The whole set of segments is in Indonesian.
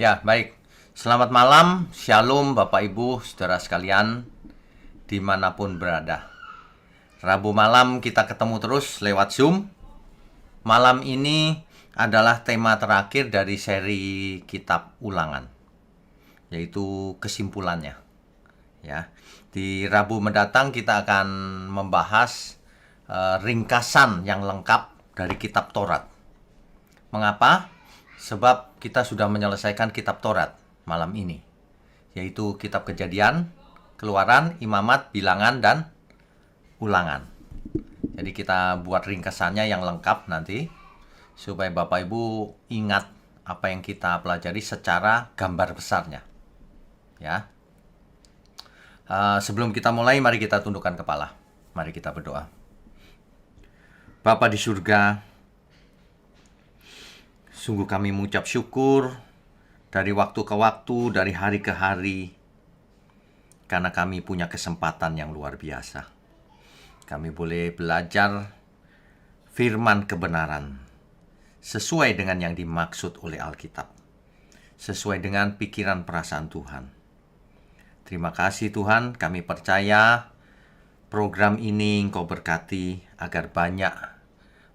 Ya, baik. Selamat malam, Shalom Bapak Ibu, Saudara sekalian, dimanapun berada. Rabu malam kita ketemu terus lewat Zoom. Malam ini adalah tema terakhir dari seri kitab ulangan, yaitu kesimpulannya. Ya, di Rabu mendatang kita akan membahas ringkasan yang lengkap dari kitab Taurat. Mengapa? Sebab kita sudah menyelesaikan kitab Taurat malam ini, yaitu kitab Kejadian, Keluaran, Imamat, Bilangan, dan Ulangan. Jadi kita buat ringkasannya yang lengkap nanti, supaya Bapak Ibu ingat apa yang kita pelajari secara gambar besarnya. Ya. Sebelum kita mulai, mari kita tundukkan kepala. Mari kita berdoa. Bapa di surga, sungguh kami mengucap syukur dari waktu ke waktu, dari hari ke hari, karena kami punya kesempatan yang luar biasa. Kami boleh belajar firman kebenaran sesuai dengan yang dimaksud oleh Alkitab, sesuai dengan pikiran perasaan Tuhan. Terima kasih Tuhan, kami percaya program ini Engkau berkati agar banyak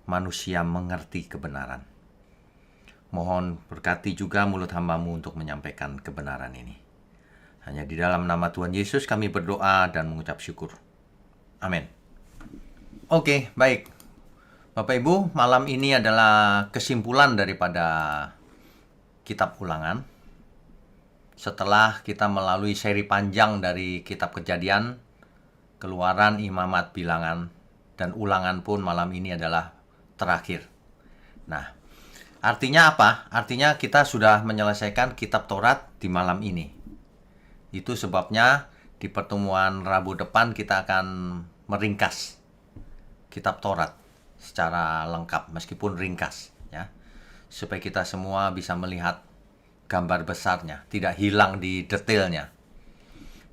manusia mengerti kebenaran. Mohon berkati juga mulut hamba-Mu untuk menyampaikan kebenaran ini. Hanya di dalam nama Tuhan Yesus kami berdoa dan mengucap syukur. Amin. Oke, baik. Bapak Ibu, malam ini adalah kesimpulan daripada kitab ulangan. Setelah kita melalui seri panjang dari kitab Kejadian, Keluaran, Imamat, Bilangan, dan Ulangan pun malam ini adalah terakhir. Nah, artinya apa? Artinya kita sudah menyelesaikan kitab Taurat di malam ini. Itu sebabnya di pertemuan Rabu depan kita akan meringkas kitab Taurat secara lengkap, meskipun ringkas, ya, supaya kita semua bisa melihat gambar besarnya, tidak hilang di detailnya.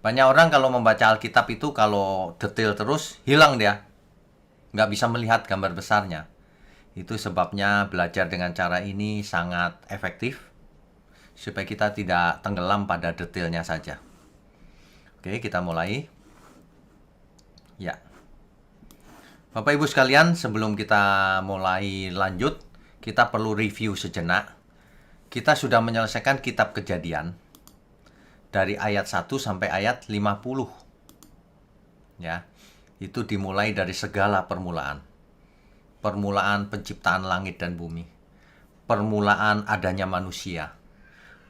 Banyak orang kalau membaca Alkitab itu kalau detail terus, hilang dia. Nggak bisa melihat gambar besarnya. Itu sebabnya belajar dengan cara ini sangat efektif, supaya kita tidak tenggelam pada detailnya saja. Oke, kita mulai. Ya. Bapak Ibu sekalian, sebelum kita mulai lanjut, kita perlu review sejenak. Kita sudah menyelesaikan kitab Kejadian dari ayat 1 sampai ayat 50. Ya. Itu dimulai dari segala permulaan. Permulaan penciptaan langit dan bumi. Permulaan adanya manusia.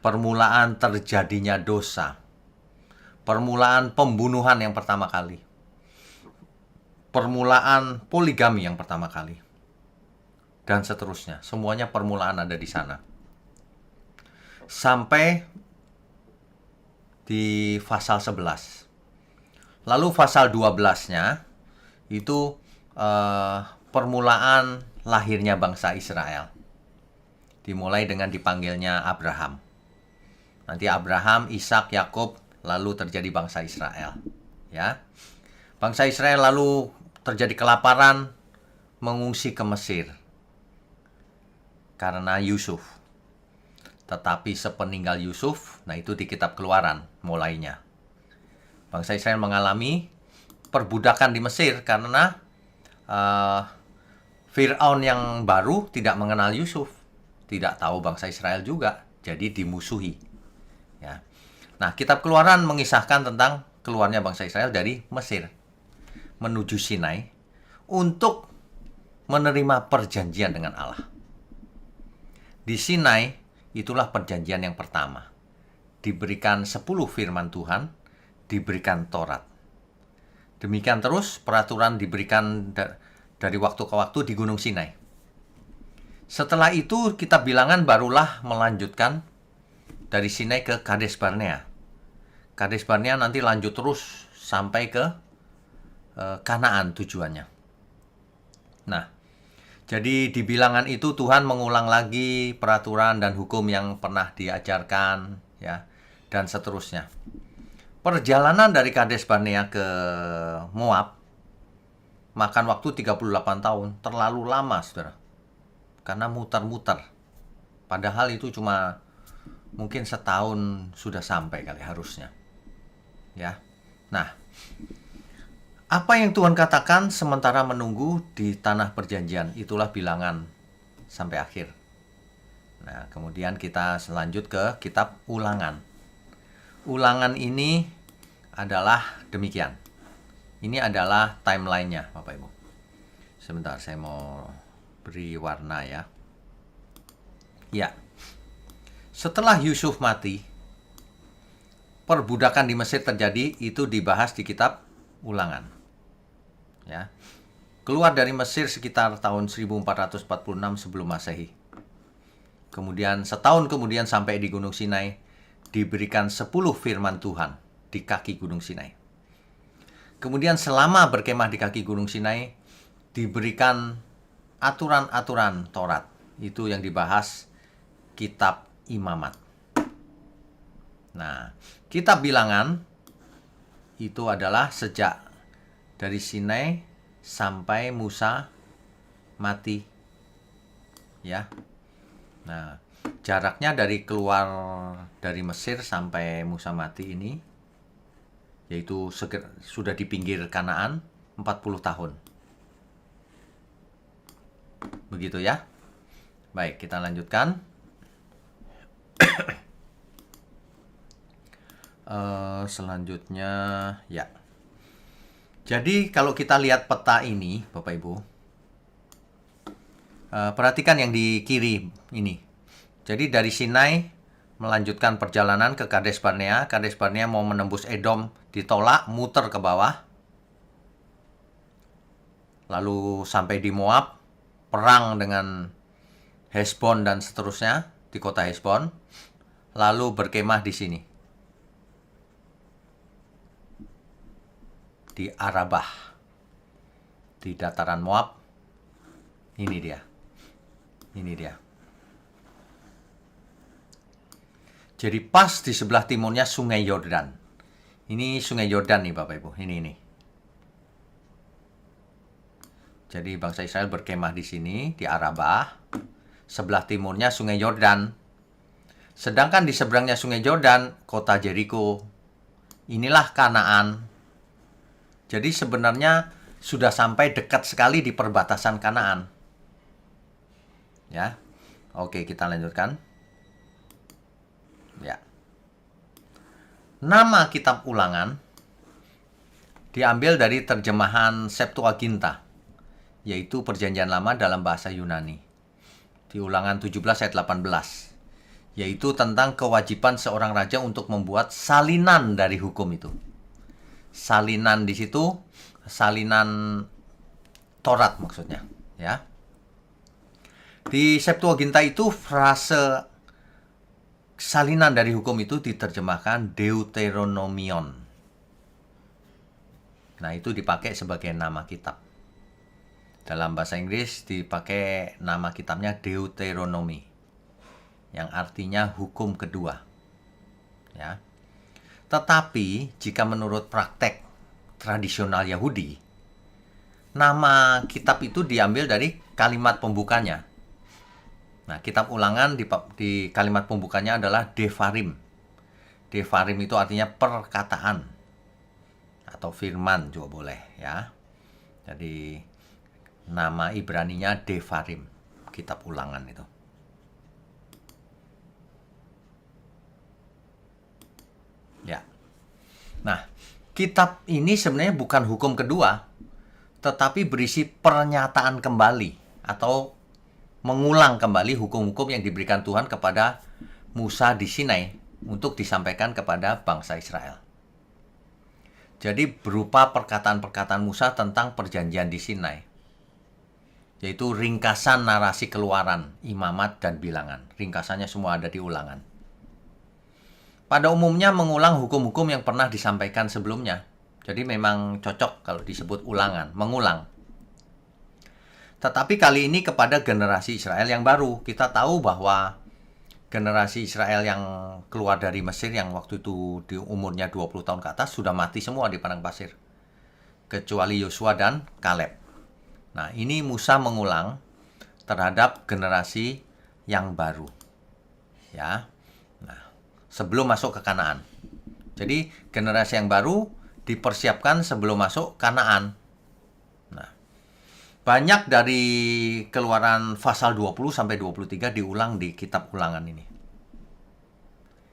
Permulaan terjadinya dosa. Permulaan pembunuhan yang pertama kali. Permulaan poligami yang pertama kali. Dan seterusnya. Semuanya permulaan ada di sana. Sampai di pasal 11. Lalu pasal 12-nya itu permulaan lahirnya bangsa Israel. Dimulai dengan dipanggilnya Abraham. Nanti Abraham, Ishak, Yakub, lalu terjadi bangsa Israel. Ya. Bangsa Israel lalu terjadi kelaparan, mengungsi ke Mesir karena Yusuf. Tetapi sepeninggal Yusuf, nah itu di kitab Keluaran mulainya. Bangsa Israel mengalami perbudakan di Mesir karena Fir'aun yang baru tidak mengenal Yusuf, tidak tahu bangsa Israel juga, jadi dimusuhi. Ya. Nah, kitab Keluaran mengisahkan tentang keluarnya bangsa Israel dari Mesir menuju Sinai untuk menerima perjanjian dengan Allah. Di Sinai itulah perjanjian yang pertama. Diberikan 10 firman Tuhan, diberikan Taurat. Demikian terus peraturan diberikan dari waktu ke waktu di Gunung Sinai. Setelah itu kitab Bilangan barulah melanjutkan dari Sinai ke Kades Barnea. Kades Barnea nanti lanjut terus sampai ke Kanaan tujuannya. Nah, jadi di Bilangan itu Tuhan mengulang lagi peraturan dan hukum yang pernah diajarkan, ya, dan seterusnya. Perjalanan dari Kades Barnea ke Moab makan waktu 38 tahun, terlalu lama, Saudara. Karena muter-muter. Padahal itu cuma mungkin setahun sudah sampai kali harusnya. Ya. Nah, apa yang Tuhan katakan sementara menunggu di tanah perjanjian, itulah bilangan sampai akhir. Nah, kemudian kita selanjut ke kitab Ulangan. Ulangan ini adalah demikian. Ini adalah timeline-nya, Bapak Ibu. Sebentar, saya mau beri warna ya. Ya. Setelah Yusuf mati, perbudakan di Mesir terjadi, itu dibahas di kitab Ulangan. Ya. Keluar dari Mesir sekitar tahun 1446 sebelum Masehi. Kemudian setahun kemudian sampai di Gunung Sinai, diberikan 10 firman Tuhan di kaki Gunung Sinai. Kemudian selama berkemah di kaki Gunung Sinai, diberikan aturan-aturan Taurat. Itu yang dibahas kitab Imamat. Nah, kitab Bilangan itu adalah sejak dari Sinai sampai Musa mati. Ya. Nah, jaraknya dari keluar dari Mesir sampai Musa mati ini, yaitu sudah di pinggir Kanaan 40 tahun. Begitu ya. Baik, kita lanjutkan. Selanjutnya, ya. Jadi kalau kita lihat peta ini, Bapak Ibu, perhatikan yang di kiri ini. Jadi dari Sinai melanjutkan perjalanan ke Kades Barnea. Kades Barnea mau menembus Edom, ditolak, muter ke bawah. Lalu sampai di Moab, perang dengan Hesbon dan seterusnya di kota Hesbon. Lalu berkemah di sini, di Arabah, di dataran Moab. Ini dia. Jadi pas di sebelah timurnya Sungai Yordan. Ini Sungai Yordan nih Bapak Ibu. Ini. Jadi bangsa Israel berkemah di sini, di Arabah. Sebelah timurnya Sungai Yordan. Sedangkan di seberangnya Sungai Yordan, kota Jericho. Inilah Kanaan. Jadi sebenarnya sudah sampai dekat sekali di perbatasan Kanaan. Ya. Oke, kita lanjutkan. Ya. Nama kitab Ulangan diambil dari terjemahan Septuaginta, yaitu Perjanjian Lama dalam bahasa Yunani. Di Ulangan 17 ayat 18, yaitu tentang kewajiban seorang raja untuk membuat salinan dari hukum itu. Salinan di situ, salinan Taurat maksudnya, ya. Di Septuaginta itu frase salinan dari hukum itu diterjemahkan Deuteronomion. Nah, itu dipakai sebagai nama kitab. Dalam bahasa Inggris dipakai nama kitabnya Deuteronomy, yang artinya hukum kedua. Ya. Tetapi jika menurut praktek tradisional Yahudi, nama kitab itu diambil dari kalimat pembukanya. Nah, kitab Ulangan di kalimat pembukanya adalah Devarim. Devarim itu artinya perkataan atau firman juga boleh, ya. Jadi nama Ibraninya Devarim, kitab Ulangan itu. Ya. Nah, kitab ini sebenarnya bukan hukum kedua, tetapi berisi pernyataan kembali atau mengulang kembali hukum-hukum yang diberikan Tuhan kepada Musa di Sinai untuk disampaikan kepada bangsa Israel. Jadi berupa perkataan-perkataan Musa tentang perjanjian di Sinai, yaitu ringkasan narasi keluaran, Imamat, dan Bilangan. Ringkasannya semua ada di Ulangan. Pada umumnya mengulang hukum-hukum yang pernah disampaikan sebelumnya. Jadi memang cocok kalau disebut Ulangan, mengulang. Tetapi kali ini kepada generasi Israel yang baru. Kita tahu bahwa generasi Israel yang keluar dari Mesir yang waktu itu di umurnya 20 tahun ke atas sudah mati semua di padang pasir. Kecuali Yosua dan Kaleb. Nah, ini Musa mengulang terhadap generasi yang baru. Ya. Nah, sebelum masuk ke Kanaan. Jadi generasi yang baru dipersiapkan sebelum masuk Kanaan. Nah, banyak dari Keluaran pasal 20 sampai 23 diulang di kitab Ulangan ini.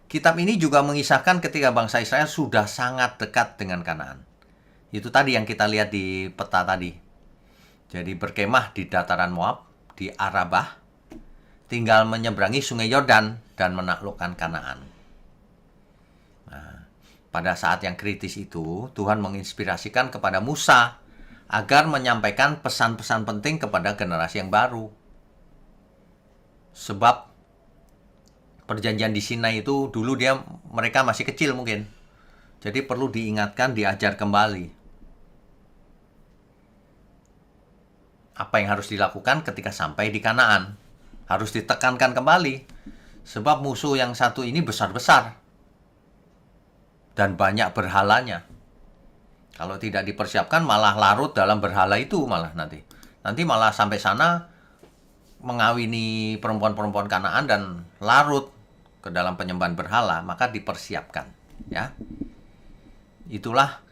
Kitab ini juga mengisahkan ketika bangsa Israel sudah sangat dekat dengan Kanaan. Itu tadi yang kita lihat di peta tadi. Jadi berkemah di dataran Moab, di Arabah, tinggal menyeberangi sungai Yordan dan menaklukkan Kanaan. Nah, pada saat yang kritis itu, Tuhan menginspirasikan kepada Musa agar menyampaikan pesan-pesan penting kepada generasi yang baru. Sebab perjanjian di Sinai itu dulu mereka masih kecil mungkin. Jadi perlu diingatkan, diajar kembali. Apa yang harus dilakukan ketika sampai di Kanaan? Harus ditekankan kembali. Sebab musuh yang satu ini besar-besar. Dan banyak berhalanya. Kalau tidak dipersiapkan malah larut dalam berhala itu malah nanti. Nanti malah sampai sana mengawini perempuan-perempuan Kanaan dan larut ke dalam penyembahan berhala, maka dipersiapkan, ya. Itulah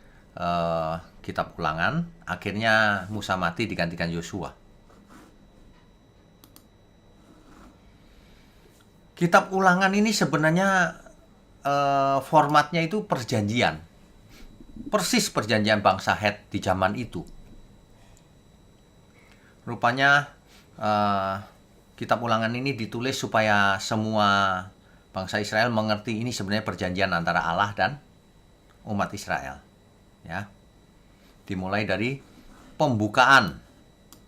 kitab Ulangan. Akhirnya Musa mati digantikan Yosua. Kitab Ulangan ini sebenarnya formatnya itu perjanjian. Persis perjanjian bangsa Het di zaman itu. Rupanya kitab Ulangan ini ditulis supaya semua bangsa Israel mengerti ini sebenarnya perjanjian antara Allah dan umat Israel. Ya. Dimulai dari pembukaan.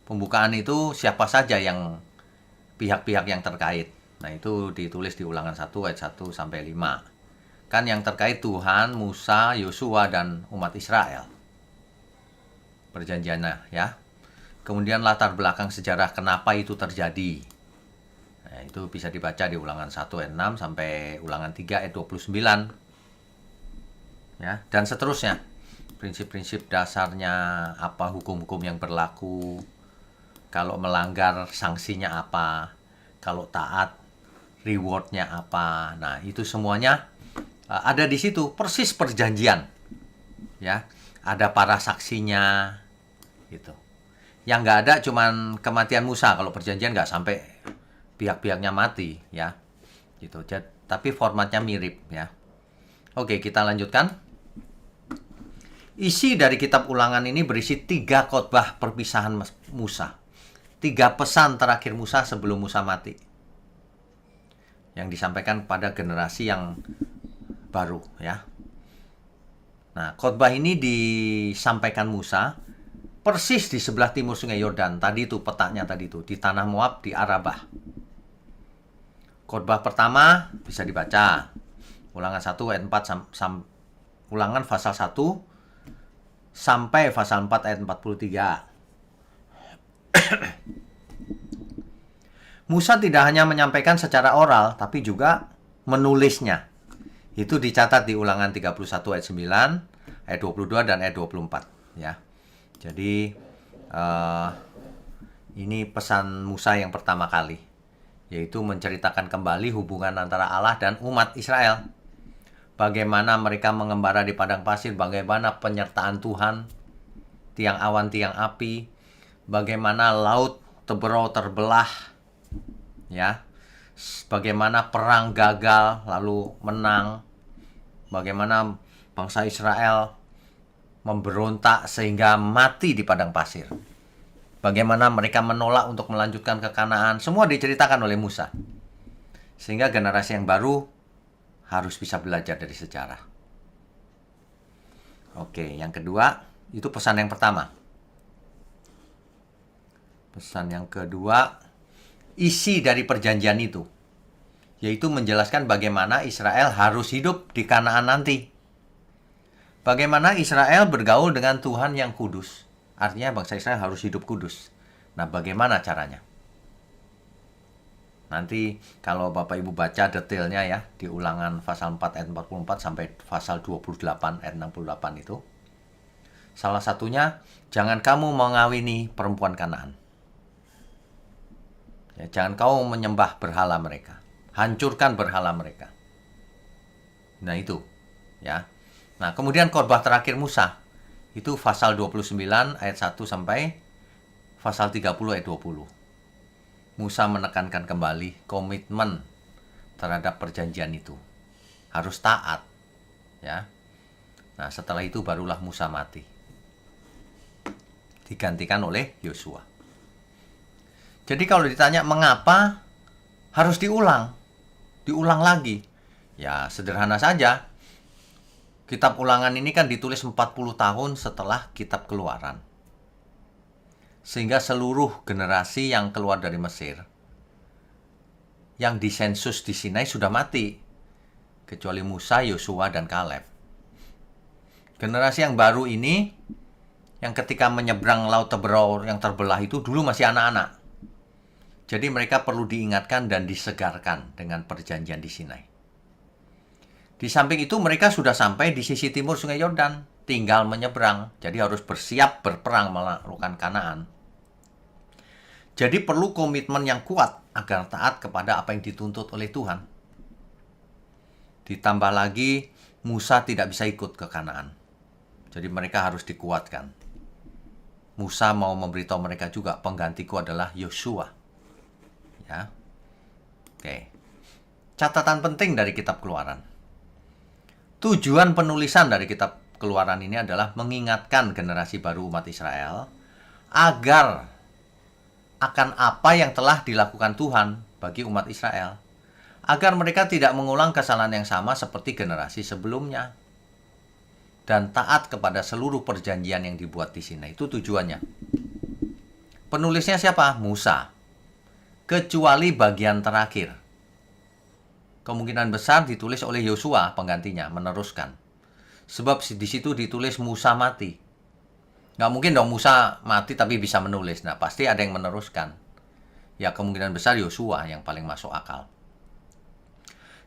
Pembukaan itu siapa saja yang pihak-pihak yang terkait. Nah, itu ditulis di Ulangan 1 ayat 1 sampai 5. Kan yang terkait Tuhan, Musa, Yosua dan umat Israel. Perjanjiannya, ya. Kemudian latar belakang sejarah kenapa itu terjadi. Nah, itu bisa dibaca di Ulangan 1 ayat 6 sampai Ulangan 3 ayat 29. Ya, dan seterusnya. Prinsip-prinsip dasarnya, apa hukum-hukum yang berlaku, kalau melanggar sanksinya apa, kalau taat rewardnya apa. Nah, itu semuanya ada di situ, persis perjanjian. Ya, ada para saksinya gitu. Yang nggak ada cuman kematian Musa. Kalau perjanjian nggak sampai pihak-pihaknya mati, ya, gitu. Tapi formatnya mirip, ya. Oke, kita lanjutkan. Isi dari kitab Ulangan ini berisi 3 khotbah perpisahan Musa, 3 pesan terakhir Musa sebelum Musa mati, yang disampaikan pada generasi yang baru, ya. Nah, khotbah ini disampaikan Musa persis di sebelah timur sungai Yordan. Tadi itu petanya tadi itu di tanah Moab di Arabah. Khotbah pertama bisa dibaca Ulangan 1 ayat 4 Ulangan pasal 1 sampai pasal 4 ayat 43. Musa tidak hanya menyampaikan secara oral tapi juga menulisnya. Itu dicatat di Ulangan 31 ayat 9, ayat 22 dan ayat 24, ya. Jadi ini pesan Musa yang pertama kali, yaitu menceritakan kembali hubungan antara Allah dan umat Israel. Bagaimana mereka mengembara di padang pasir, bagaimana penyertaan Tuhan, tiang awan, tiang api, bagaimana laut terbelah, ya. Bagaimana perang gagal lalu menang, bagaimana bangsa Israel memberontak sehingga mati di padang pasir. Bagaimana mereka menolak untuk melanjutkan ke Kanaan. Semua diceritakan oleh Musa. Sehingga generasi yang baru harus bisa belajar dari sejarah. Oke, yang kedua, itu pesan yang pertama. Pesan yang kedua, isi dari perjanjian itu, yaitu menjelaskan bagaimana Israel harus hidup di Kanaan nanti. Bagaimana Israel bergaul dengan Tuhan yang kudus. Artinya bangsa Israel harus hidup kudus. Nah, bagaimana caranya? Nanti kalau Bapak Ibu baca detailnya ya, di Ulangan pasal 4 ayat 44 sampai pasal 28 ayat 68 itu. Salah satunya, jangan kamu mengawini perempuan Kanaan. Ya, jangan kau menyembah berhala mereka. Hancurkan berhala mereka. Nah itu, ya. Nah, kemudian khotbah terakhir Musa. Itu pasal 29 ayat 1 sampai pasal 30 ayat 20. Musa menekankan kembali komitmen terhadap perjanjian itu. Harus taat, ya. Nah, setelah itu barulah Musa mati. Digantikan oleh Yosua. Jadi kalau ditanya mengapa harus diulang lagi. Ya, sederhana saja. Kitab Ulangan ini kan ditulis 40 tahun setelah Kitab Keluaran. Sehingga seluruh generasi yang keluar dari Mesir, yang disensus di Sinai sudah mati. Kecuali Musa, Yosua, dan Kaleb. Generasi yang baru ini, yang ketika menyeberang Laut Teberau yang terbelah itu dulu masih anak-anak. Jadi mereka perlu diingatkan dan disegarkan dengan perjanjian di Sinai. Di samping itu mereka sudah sampai di sisi timur Sungai Yordan, tinggal menyeberang. Jadi harus bersiap berperang menaklukkan Kanaan. Jadi perlu komitmen yang kuat agar taat kepada apa yang dituntut oleh Tuhan. Ditambah lagi Musa tidak bisa ikut ke Kanaan. Jadi mereka harus dikuatkan. Musa mau memberitahu mereka juga, penggantiku adalah Yosua. Ya. Oke. Catatan penting dari Kitab Keluaran. Tujuan penulisan dari Kitab Keluaran ini adalah mengingatkan generasi baru umat Israel agar akan apa yang telah dilakukan Tuhan bagi umat Israel, agar mereka tidak mengulang kesalahan yang sama seperti generasi sebelumnya, dan taat kepada seluruh perjanjian yang dibuat di sini. Itu tujuannya. Penulisnya siapa? Musa. Kecuali bagian terakhir. Kemungkinan besar ditulis oleh Yosua, penggantinya, meneruskan. Sebab di situ ditulis Musa mati. Nggak mungkin dong Musa mati tapi bisa menulis. Nah, pasti ada yang meneruskan. Ya, kemungkinan besar Yosua yang paling masuk akal.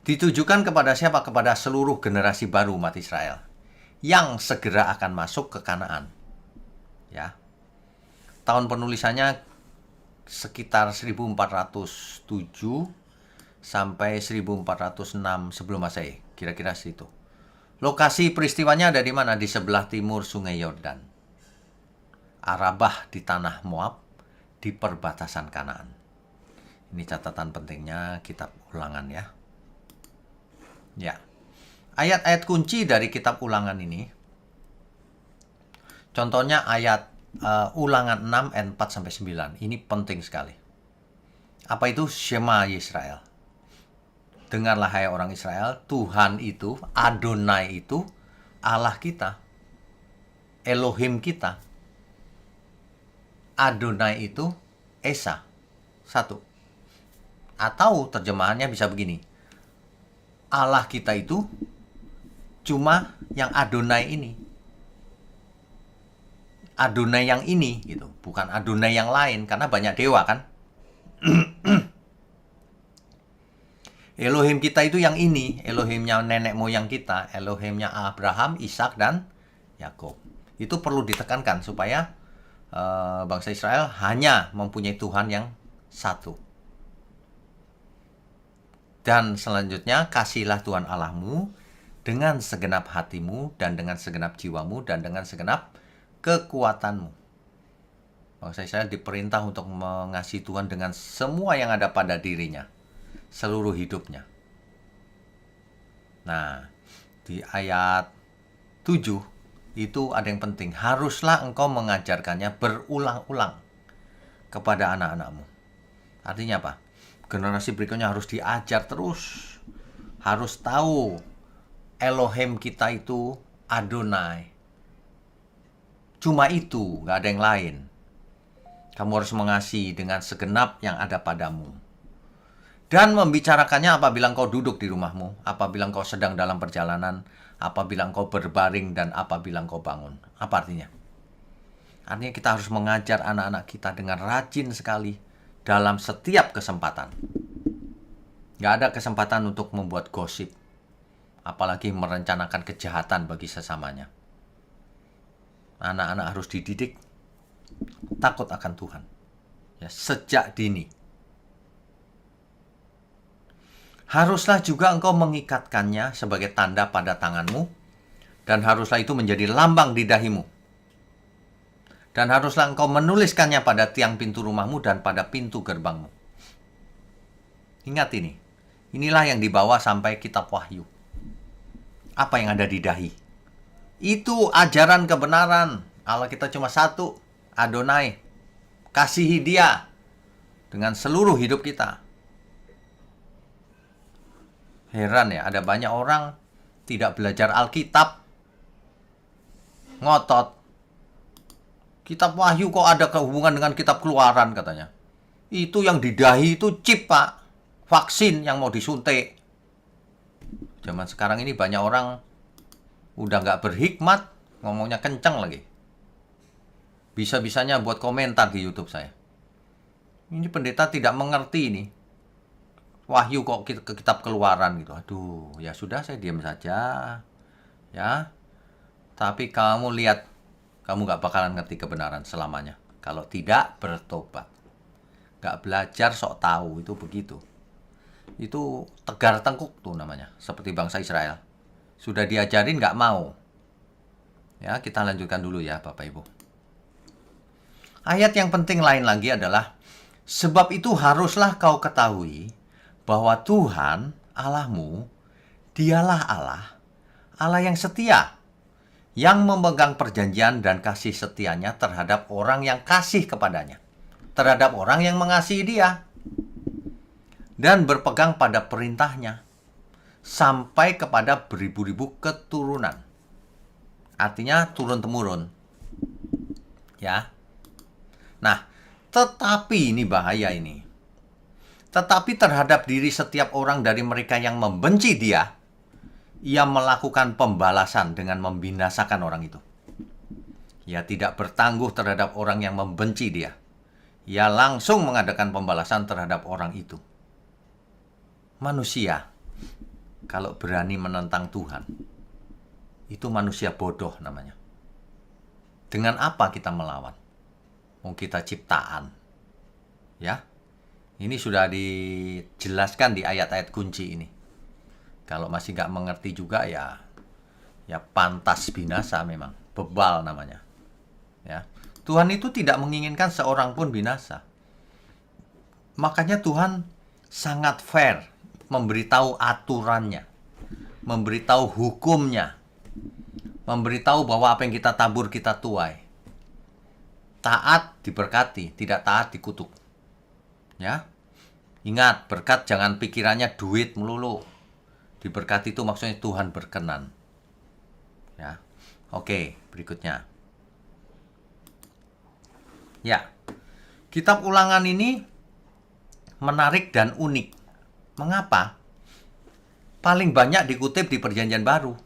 Ditujukan kepada siapa? Kepada seluruh generasi baru umat Israel yang segera akan masuk ke Kanaan. Ya. Tahun penulisannya sekitar 1407 sampai 1406 sebelum Masehi, kira-kira situ. Lokasi peristiwanya ada di mana? Di sebelah timur Sungai Yordan. Arabah di tanah Moab, di perbatasan Kanaan. Ini catatan pentingnya Kitab Ulangan ya. Ya. Ayat-ayat kunci dari Kitab Ulangan ini, contohnya ayat Ulangan 6 ayat 4 sampai 9. Ini penting sekali. Apa itu? Shema Yisrael. Dengarlah hai orang Israel, Tuhan itu, Adonai itu Allah kita, Elohim kita. Adonai itu Esa, satu. Atau terjemahannya bisa begini, Allah kita itu cuma yang Adonai ini. Adonai yang ini gitu, bukan Adonai yang lain, karena banyak dewa kan. Elohim kita itu yang ini, Elohimnya nenek moyang kita, Elohimnya Abraham, Ishak, dan Yakub. Itu perlu ditekankan supaya bangsa Israel hanya mempunyai Tuhan yang satu. Dan selanjutnya, kasihlah Tuhan Allahmu dengan segenap hatimu, dan dengan segenap jiwamu, dan dengan segenap kekuatanmu. Bangsa Israel diperintah untuk mengasihi Tuhan dengan semua yang ada pada dirinya, seluruh hidupnya. Nah, di ayat 7 itu ada yang penting. Haruslah engkau mengajarkannya berulang-ulang kepada anak-anakmu. Artinya apa? Generasi berikutnya harus diajar terus. Harus tahu Elohim kita itu Adonai. Cuma itu, gak ada yang lain. Kamu harus mengasihi dengan segenap yang ada padamu. Dan membicarakannya apabila engkau duduk di rumahmu, apabila engkau sedang dalam perjalanan, apabila engkau berbaring, dan apabila engkau bangun. Apa artinya? Artinya kita harus mengajar anak-anak kita dengan rajin sekali dalam setiap kesempatan. Gak ada kesempatan untuk membuat gosip, apalagi merencanakan kejahatan bagi sesamanya. Anak-anak harus dididik takut akan Tuhan ya, sejak dini. Haruslah juga engkau mengikatkannya sebagai tanda pada tanganmu, dan haruslah itu menjadi lambang di dahimu. Dan haruslah engkau menuliskannya pada tiang pintu rumahmu dan pada pintu gerbangmu. Ingat ini. Inilah yang dibawa sampai kitab Wahyu. Apa yang ada di dahi? Itu ajaran kebenaran. Allah kita cuma satu, Adonai. Kasihi Dia dengan seluruh hidup kita. Heran ya, ada banyak orang tidak belajar Alkitab. Ngotot. Kitab Wahyu kok ada kehubungan dengan kitab Keluaran katanya. Itu yang di dahi itu chip, Pak. Vaksin yang mau disuntik. Zaman sekarang ini banyak orang udah nggak berhikmat, ngomongnya kencang lagi. Bisa-bisanya buat komentar di YouTube saya. Ini pendeta tidak mengerti ini. Wahyu kok ke kitab Keluaran gitu. Aduh, ya sudah, saya diam saja. Ya. Tapi kamu lihat, kamu gak bakalan ngerti kebenaran selamanya. Kalau tidak bertobat. Gak belajar sok tahu, itu begitu. Itu tegar tengkuk tuh namanya. Seperti bangsa Israel. Sudah diajarin gak mau. Ya, kita lanjutkan dulu ya Bapak Ibu. Ayat yang penting lain lagi adalah, sebab itu haruslah kau ketahui bahwa Tuhan Allahmu, Dialah Allah, Allah yang setia, yang memegang perjanjian dan kasih setianya terhadap orang yang kasih kepadanya, terhadap orang yang mengasihi Dia, dan berpegang pada perintahnya, sampai kepada beribu-ribu keturunan. Artinya turun-temurun. Ya. Nah, tetapi ini bahaya ini. Tetapi terhadap diri setiap orang dari mereka yang membenci Dia, Ia melakukan pembalasan dengan membinasakan orang itu. Ia tidak bertangguh terhadap orang yang membenci Dia. Ia langsung mengadakan pembalasan terhadap orang itu. Manusia, kalau berani menentang Tuhan, itu manusia bodoh namanya. Dengan apa kita melawan? Mau kita ciptaan. Ya. Ini sudah dijelaskan di ayat-ayat kunci ini. Kalau masih nggak mengerti juga ya pantas binasa memang. Bebal namanya. Ya. Tuhan itu tidak menginginkan seorang pun binasa. Makanya Tuhan sangat fair memberitahu aturannya. Memberitahu hukumnya. Memberitahu bahwa apa yang kita tabur kita tuai. Taat diberkati, tidak taat dikutuk. Ya. Ingat, berkat jangan pikirannya duit melulu. Diberkati itu maksudnya Tuhan berkenan. Ya. Oke, berikutnya. Ya. Kitab Ulangan ini menarik dan unik. Mengapa? Paling banyak dikutip di Perjanjian Baru.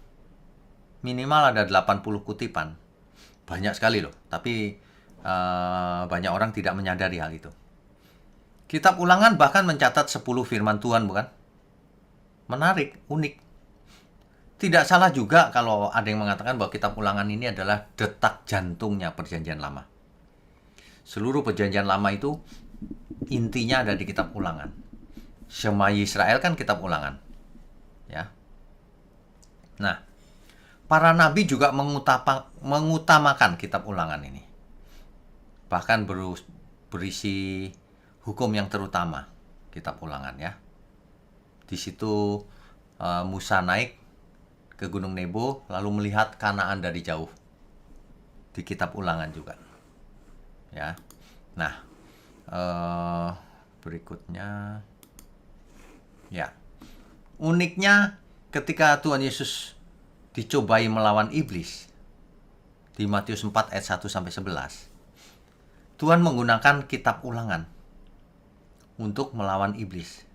Minimal ada 80 kutipan. Banyak sekali loh, tapi banyak orang tidak menyadari hal itu. Kitab Ulangan bahkan mencatat 10 firman Tuhan, bukan? Menarik, unik. Tidak salah juga kalau ada yang mengatakan bahwa kitab Ulangan ini adalah detak jantungnya Perjanjian Lama. Seluruh Perjanjian Lama itu intinya ada di kitab Ulangan. Shema Yisrael kan kitab Ulangan. Ya. Nah, para nabi juga mengutamakan kitab Ulangan ini. Bahkan berisi hukum yang terutama, kitab Ulangan ya. Di situ Musa naik ke Gunung Nebo lalu melihat Kanaan dari jauh. Di kitab Ulangan juga. Ya. Nah, berikutnya ya. Uniknya ketika Tuhan Yesus dicobai melawan iblis di Matius 4 ayat 1 sampai 11. Tuhan menggunakan kitab Ulangan untuk melawan iblis.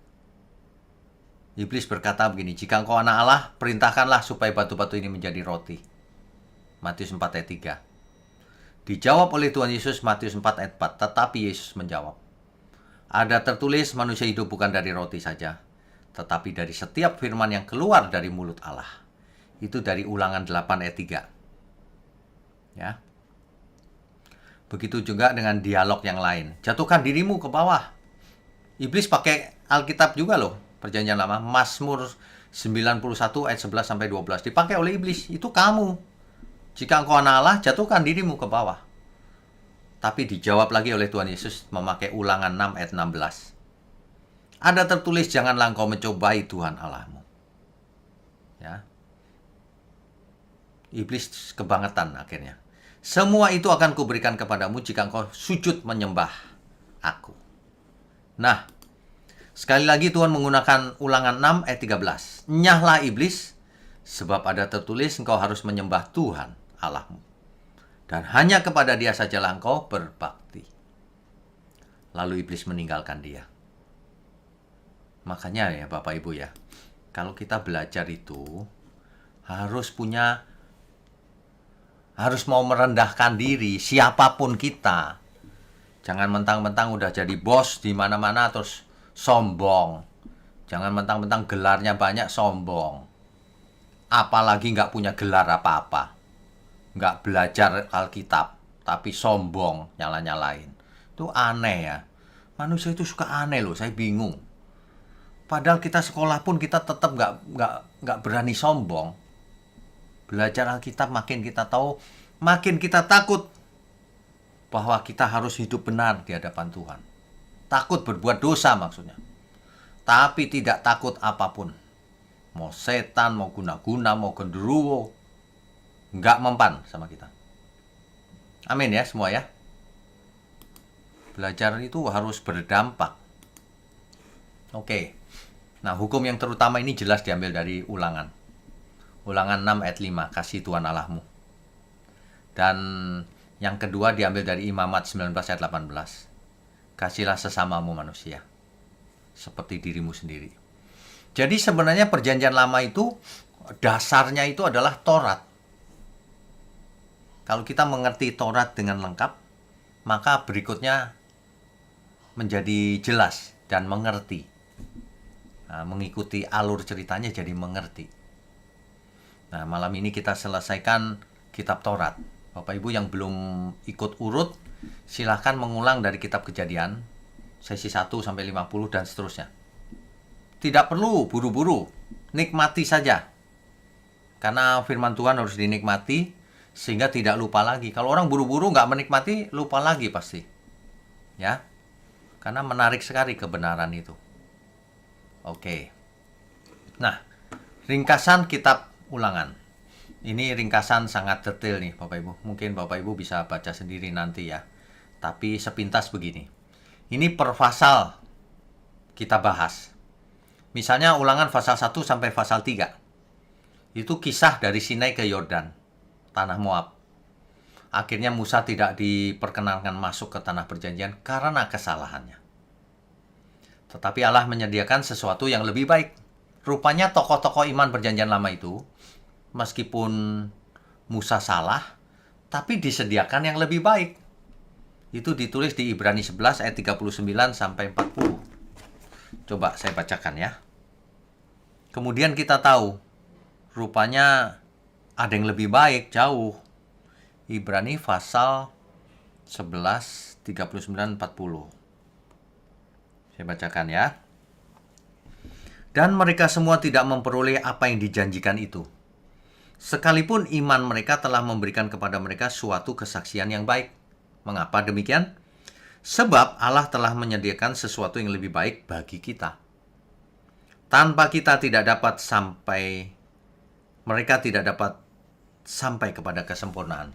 Iblis berkata begini, jika engkau anak Allah, perintahkanlah supaya batu-batu ini menjadi roti. Matius 4 ayat 3. Dijawab oleh Tuhan Yesus Matius 4 ayat 4. Tetapi Yesus menjawab, ada tertulis manusia hidup bukan dari roti saja, tetapi dari setiap firman yang keluar dari mulut Allah. Itu dari Ulangan 8 ayat 3. Ya. Begitu juga dengan dialog yang lain. Jatuhkan dirimu ke bawah. Iblis pakai Alkitab juga loh. Perjanjian Lama, Mazmur 91 ayat 11 sampai 12 dipakai oleh iblis. Itu kamu. Jika engkau anak Allah, jatuhkan dirimu ke bawah. Tapi dijawab lagi oleh Tuhan Yesus memakai Ulangan 6 ayat 16. Ada tertulis, janganlah engkau mencobai Tuhan Allahmu. Ya. Iblis kebangetan akhirnya. Semua itu akan kuberikan kepadamu jika engkau sujud menyembah aku. Nah, sekali lagi Tuhan menggunakan Ulangan 6 ayat 13. Nyahlah iblis, sebab ada tertulis engkau harus menyembah Tuhan Allahmu. Dan hanya kepada dia sajalah engkau berbakti. Lalu iblis meninggalkan dia. Makanya ya Bapak Ibu ya, kalau kita belajar itu harus mau merendahkan diri, siapapun kita. Jangan mentang-mentang udah jadi bos di mana-mana terus sombong. Jangan mentang-mentang gelarnya banyak sombong. Apalagi nggak punya gelar apa-apa. Nggak belajar Alkitab, tapi sombong, nyala-nyalain. Itu aneh ya. Manusia itu suka aneh loh, saya bingung. Padahal kita sekolah pun kita tetap nggak berani sombong. Belajar Alkitab makin kita tahu, makin kita takut bahwa kita harus hidup benar di hadapan Tuhan. Takut berbuat dosa maksudnya. Tapi tidak takut apapun. Mau setan, mau guna-guna, mau genderuwo. Nggak mempan sama kita. Amin ya semua ya. Belajar itu harus berdampak. Oke. Nah, hukum yang terutama ini jelas diambil dari Ulangan. Ulangan 6 ayat 5, kasih Tuhan Allahmu. Dan yang kedua diambil dari Imamat 19 ayat 18. Kasihlah sesamamu manusia seperti dirimu sendiri. Jadi sebenarnya perjanjian lama itu dasarnya itu adalah Taurat. Kalau kita mengerti Taurat dengan lengkap, maka berikutnya menjadi jelas dan mengerti. Nah, mengikuti alur ceritanya jadi mengerti. Nah, malam ini kita selesaikan kitab Taurat. Bapak Ibu yang belum ikut urut, silahkan mengulang dari kitab Kejadian, sesi 1 sampai 50 dan seterusnya. Tidak perlu buru-buru, nikmati saja. Karena firman Tuhan harus dinikmati, sehingga tidak lupa lagi. Kalau orang buru-buru nggak menikmati, lupa lagi pasti. Ya, karena menarik sekali kebenaran itu. Oke. Nah, ringkasan kitab Ulangan. Ini ringkasan sangat detail nih Bapak Ibu. Mungkin Bapak Ibu bisa baca sendiri nanti ya. Tapi sepintas begini. Ini per pasal kita bahas. Misalnya Ulangan pasal 1 sampai pasal 3. Itu kisah dari Sinai ke Yordan, tanah Moab. Akhirnya Musa tidak diperkenankan masuk ke tanah perjanjian karena kesalahannya. Tetapi Allah menyediakan sesuatu yang lebih baik. Rupanya tokoh-tokoh iman perjanjian lama itu, meskipun Musa salah, tapi disediakan yang lebih baik. Itu ditulis di Ibrani 11 ayat 39 sampai 40. Coba saya bacakan ya. Kemudian kita tahu, rupanya ada yang lebih baik, jauh. Ibrani pasal 11, 39, 40. Saya bacakan ya. Dan mereka semua tidak memperoleh apa yang dijanjikan itu. Sekalipun iman mereka telah memberikan kepada mereka suatu kesaksian yang baik. Mengapa demikian? Sebab Allah telah menyediakan sesuatu yang lebih baik bagi kita. Tanpa kita tidak dapat sampai, mereka tidak dapat sampai kepada kesempurnaan.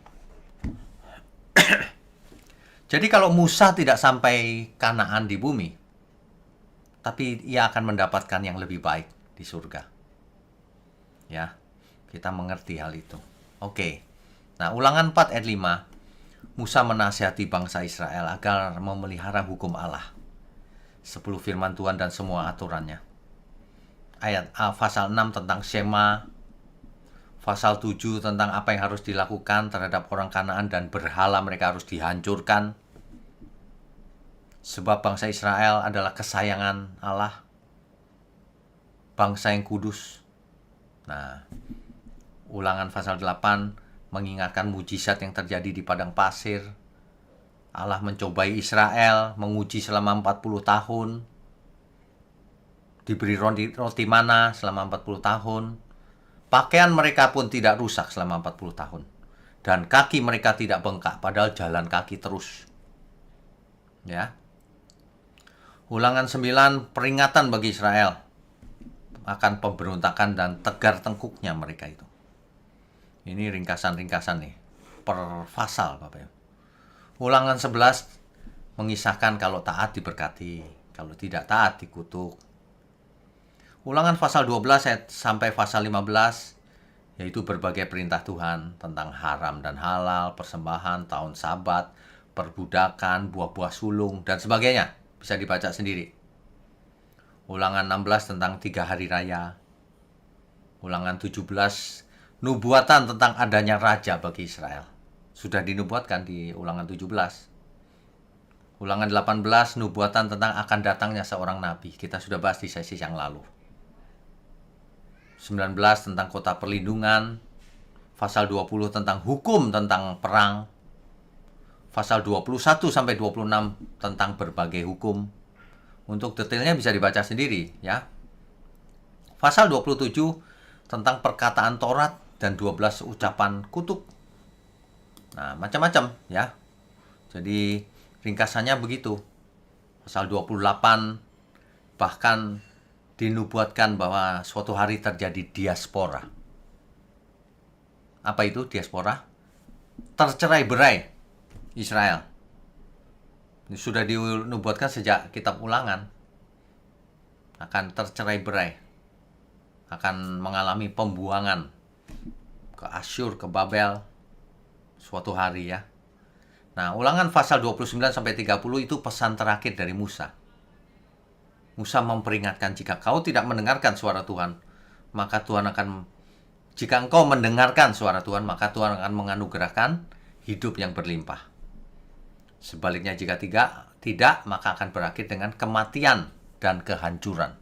Jadi kalau Musa tidak sampai Kanaan di bumi, tapi ia akan mendapatkan yang lebih baik di surga. Ya, kita mengerti hal itu. Oke. Nah, Ulangan 4 ayat 5, Musa menasihati bangsa Israel agar memelihara hukum Allah. 10 firman Tuhan dan semua aturannya. Ayat pasal 6 tentang Shema, pasal 7 tentang apa yang harus dilakukan terhadap orang Kanaan dan berhala mereka harus dihancurkan. Sebab bangsa Israel adalah kesayangan Allah, bangsa yang kudus. Nah, Ulangan pasal 8 mengingatkan mujizat yang terjadi di padang pasir. Allah mencobai Israel, menguji selama 40 tahun. diberi roti mana selama 40 tahun. Pakaian mereka pun tidak rusak selama 40 tahun. Dan kaki mereka tidak bengkak, padahal jalan kaki terus. Ya. Ulangan 9, peringatan bagi Israel akan pemberontakan dan tegar tengkuknya mereka itu. Ini ringkasan-ringkasan nih, per pasal Bapak Ibu. Ulangan 11 mengisahkan kalau taat diberkati, kalau tidak taat dikutuk. Ulangan pasal 12 sampai pasal 15 yaitu berbagai perintah Tuhan tentang haram dan halal, persembahan, tahun sabat, perbudakan, buah-buah sulung, dan sebagainya. Bisa dibaca sendiri. Ulangan 16 tentang 3 hari raya. Ulangan 17, nubuatan tentang adanya raja bagi Israel. Sudah dinubuatkan di ulangan 17. Ulangan 18, nubuatan tentang akan datangnya seorang nabi. Kita sudah bahas di sesi yang lalu. 19 tentang kota perlindungan, pasal 20 tentang hukum tentang perang, pasal 21 sampai 26 tentang berbagai hukum. Untuk detailnya bisa dibaca sendiri ya. Pasal 27 tentang perkataan Taurat dan 12 ucapan kutuk. Nah, macam-macam ya. Jadi ringkasannya begitu. Pasal 28 bahkan dinubuatkan bahwa suatu hari terjadi diaspora. Apa itu diaspora? Tercerai-berai Israel. Ini sudah dinubuatkan sejak kitab Ulangan. Akan tercerai-berai. Akan mengalami pembuangan ke Asyur, ke Babel suatu hari ya. Nah, Ulangan pasal 29 sampai 30 itu pesan terakhir dari Musa. Musa memperingatkan, jika kau tidak mendengarkan suara Tuhan, maka Tuhan akan, jika engkau mendengarkan suara Tuhan, maka Tuhan akan menganugerahkan hidup yang berlimpah. Sebaliknya jika tidak, maka akan berakhir dengan kematian dan kehancuran.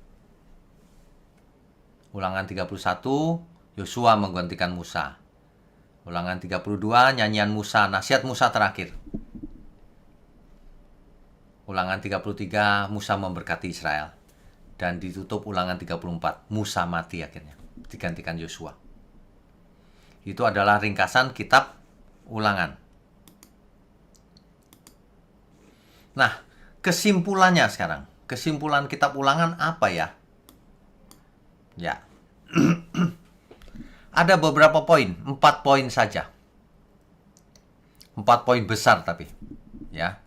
Ulangan 31, Yosua menggantikan Musa. Ulangan 32, nyanyian Musa, nasihat Musa terakhir. Ulangan 33, Musa memberkati Israel. Dan ditutup ulangan 34, Musa mati akhirnya. Digantikan Yosua. Itu adalah ringkasan kitab Ulangan. Nah, kesimpulannya sekarang. Kesimpulan kitab Ulangan apa ya? Ya. Ada beberapa poin, 4 poin saja. 4 poin besar tapi. Ya.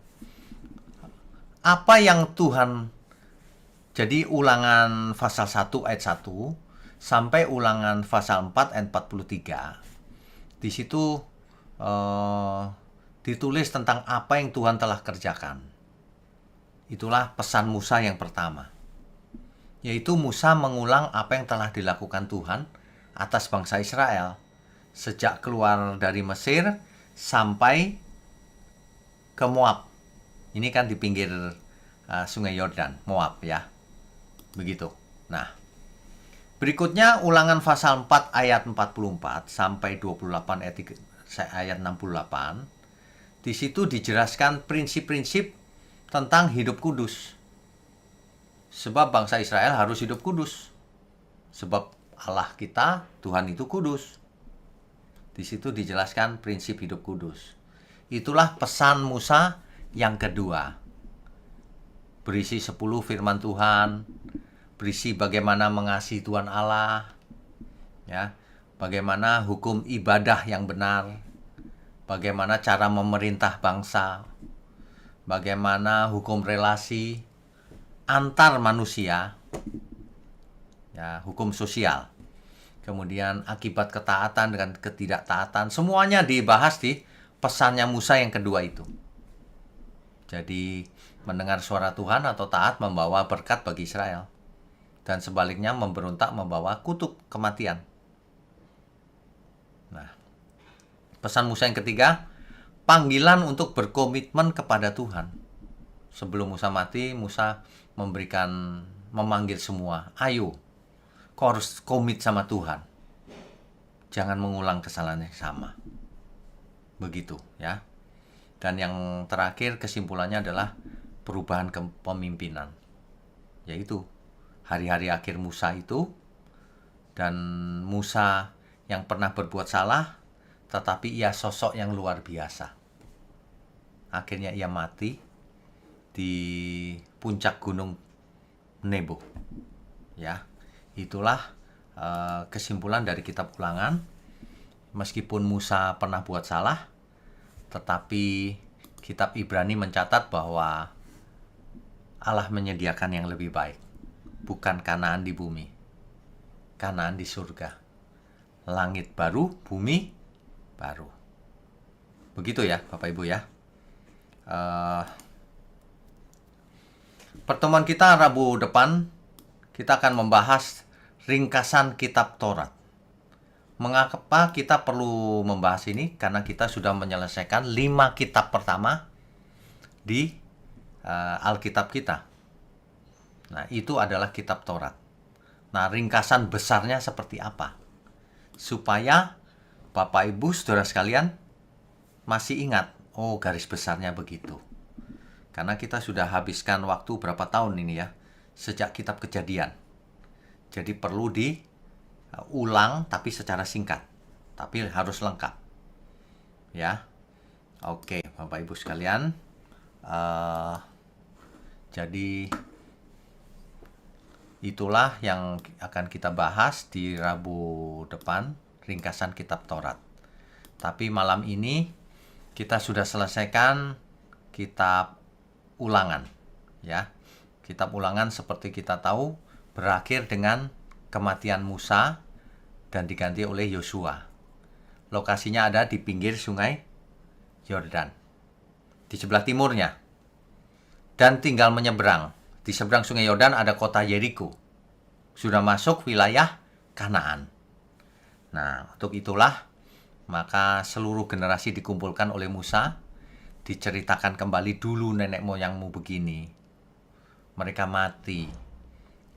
Apa yang Tuhan, jadi Ulangan pasal 1 ayat 1 sampai Ulangan pasal 4 ayat 43, di situ ditulis tentang apa yang Tuhan telah kerjakan. Itulah pesan Musa yang pertama, yaitu Musa mengulang apa yang telah dilakukan Tuhan atas bangsa Israel sejak keluar dari Mesir sampai ke Moab. Ini kan di pinggir sungai Yordan, Moab ya. Begitu. Nah, berikutnya Ulangan pasal 4 ayat 44 sampai 28 ayat 68. Di situ dijelaskan prinsip-prinsip tentang hidup kudus. Sebab bangsa Israel harus hidup kudus. Sebab Allah kita, Tuhan itu kudus. Di situ dijelaskan prinsip hidup kudus. Itulah pesan Musa yang kedua, berisi 10 firman Tuhan, berisi bagaimana mengasihi Tuhan Allah, ya, bagaimana hukum ibadah yang benar, bagaimana cara memerintah bangsa, bagaimana hukum relasi antar manusia, ya, hukum sosial, kemudian akibat ketaatan dengan ketidaktaatan, semuanya dibahas di pesannya Musa yang kedua itu. Jadi mendengar suara Tuhan atau taat membawa berkat bagi Israel. Dan sebaliknya memberontak membawa kutuk kematian. Nah, pesan Musa yang ketiga, panggilan untuk berkomitmen kepada Tuhan. Sebelum Musa mati, Musa memanggil semua, ayo, kau harus komit sama Tuhan. Jangan mengulang kesalahan yang sama. Begitu ya. Dan yang terakhir kesimpulannya adalah perubahan kepemimpinan. Yaitu hari-hari akhir Musa itu, dan Musa yang pernah berbuat salah, tetapi ia sosok yang luar biasa. Akhirnya ia mati di puncak gunung Nebo. Ya, itulah kesimpulan dari kitab Ulangan. Meskipun Musa pernah buat salah, tetapi kitab Ibrani mencatat bahwa Allah menyediakan yang lebih baik. Bukan Kanaan di bumi, Kanaan di surga. Langit baru, bumi baru. Begitu ya Bapak Ibu ya. Pertemuan kita Rabu depan, kita akan membahas ringkasan kitab Taurat. Mengapa kita perlu membahas ini? Karena kita sudah menyelesaikan 5 kitab pertama di Alkitab kita. Nah, itu adalah kitab Taurat. Nah, ringkasan besarnya seperti apa? Supaya Bapak Ibu Saudara sekalian masih ingat, oh garis besarnya begitu. Karena kita sudah habiskan waktu berapa tahun ini ya, sejak kitab Kejadian. Jadi perlu diulang tapi secara singkat. Tapi harus lengkap. Ya. Oke, Bapak Ibu sekalian. Jadi itulah yang akan kita bahas di Rabu depan, ringkasan kitab Taurat. Tapi malam ini kita sudah selesaikan kitab Ulangan. Ya, kitab Ulangan seperti kita tahu berakhir dengan kematian Musa dan diganti oleh Yosua. Lokasinya ada di pinggir sungai Yordan, di sebelah timurnya. Dan tinggal menyeberang. Di seberang sungai Yordan ada kota Yeriko. Sudah masuk wilayah Kanaan. Nah, untuk itulah maka seluruh generasi dikumpulkan oleh Musa, diceritakan kembali dulu nenek moyangmu begini. Mereka mati.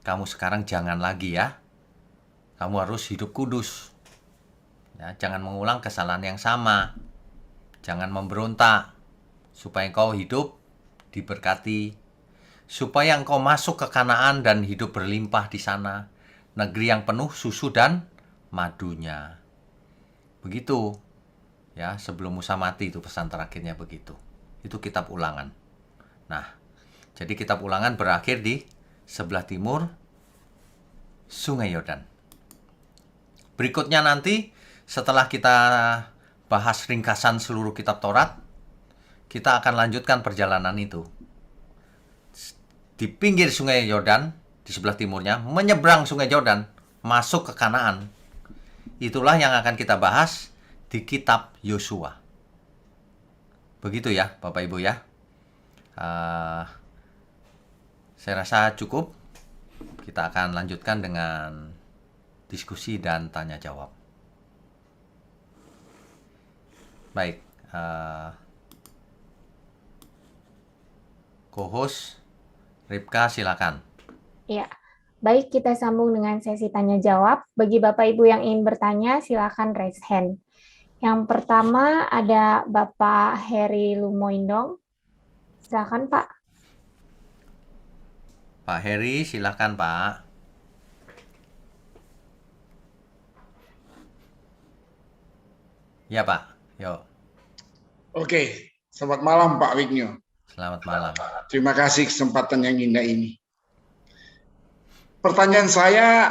Kamu sekarang jangan lagi ya. Kamu harus hidup kudus. Ya, jangan mengulang kesalahan yang sama. Jangan memberontak. Supaya engkau hidup diberkati. Supaya engkau masuk ke Kanaan dan hidup berlimpah di sana. Negeri yang penuh susu dan madunya. Begitu. Ya, sebelum Musa mati itu pesan terakhirnya begitu. Itu kitab Ulangan. Nah, jadi kitab Ulangan berakhir di sebelah timur Sungai Yordan. Berikutnya nanti setelah kita bahas ringkasan seluruh kitab Taurat, kita akan lanjutkan perjalanan itu. Di pinggir Sungai Yordan, di sebelah timurnya, menyeberang Sungai Yordan, masuk ke Kanaan. Itulah yang akan kita bahas di kitab Yosua. Begitu ya Bapak Ibu ya. Saya rasa cukup. Kita akan lanjutkan dengan diskusi dan tanya jawab. Baik, co-host Ripka silakan. Ya, baik kita sambung dengan sesi tanya jawab. Bagi Bapak Ibu yang ingin bertanya, silakan raise hand. Yang pertama ada Bapak Heri Lumoindong. Silakan Pak. Pak Heri, silakan Pak. Ya Pak, yuk. Oke, selamat malam Pak Wignyo. Selamat malam. Terima kasih kesempatan yang indah ini. Pertanyaan saya,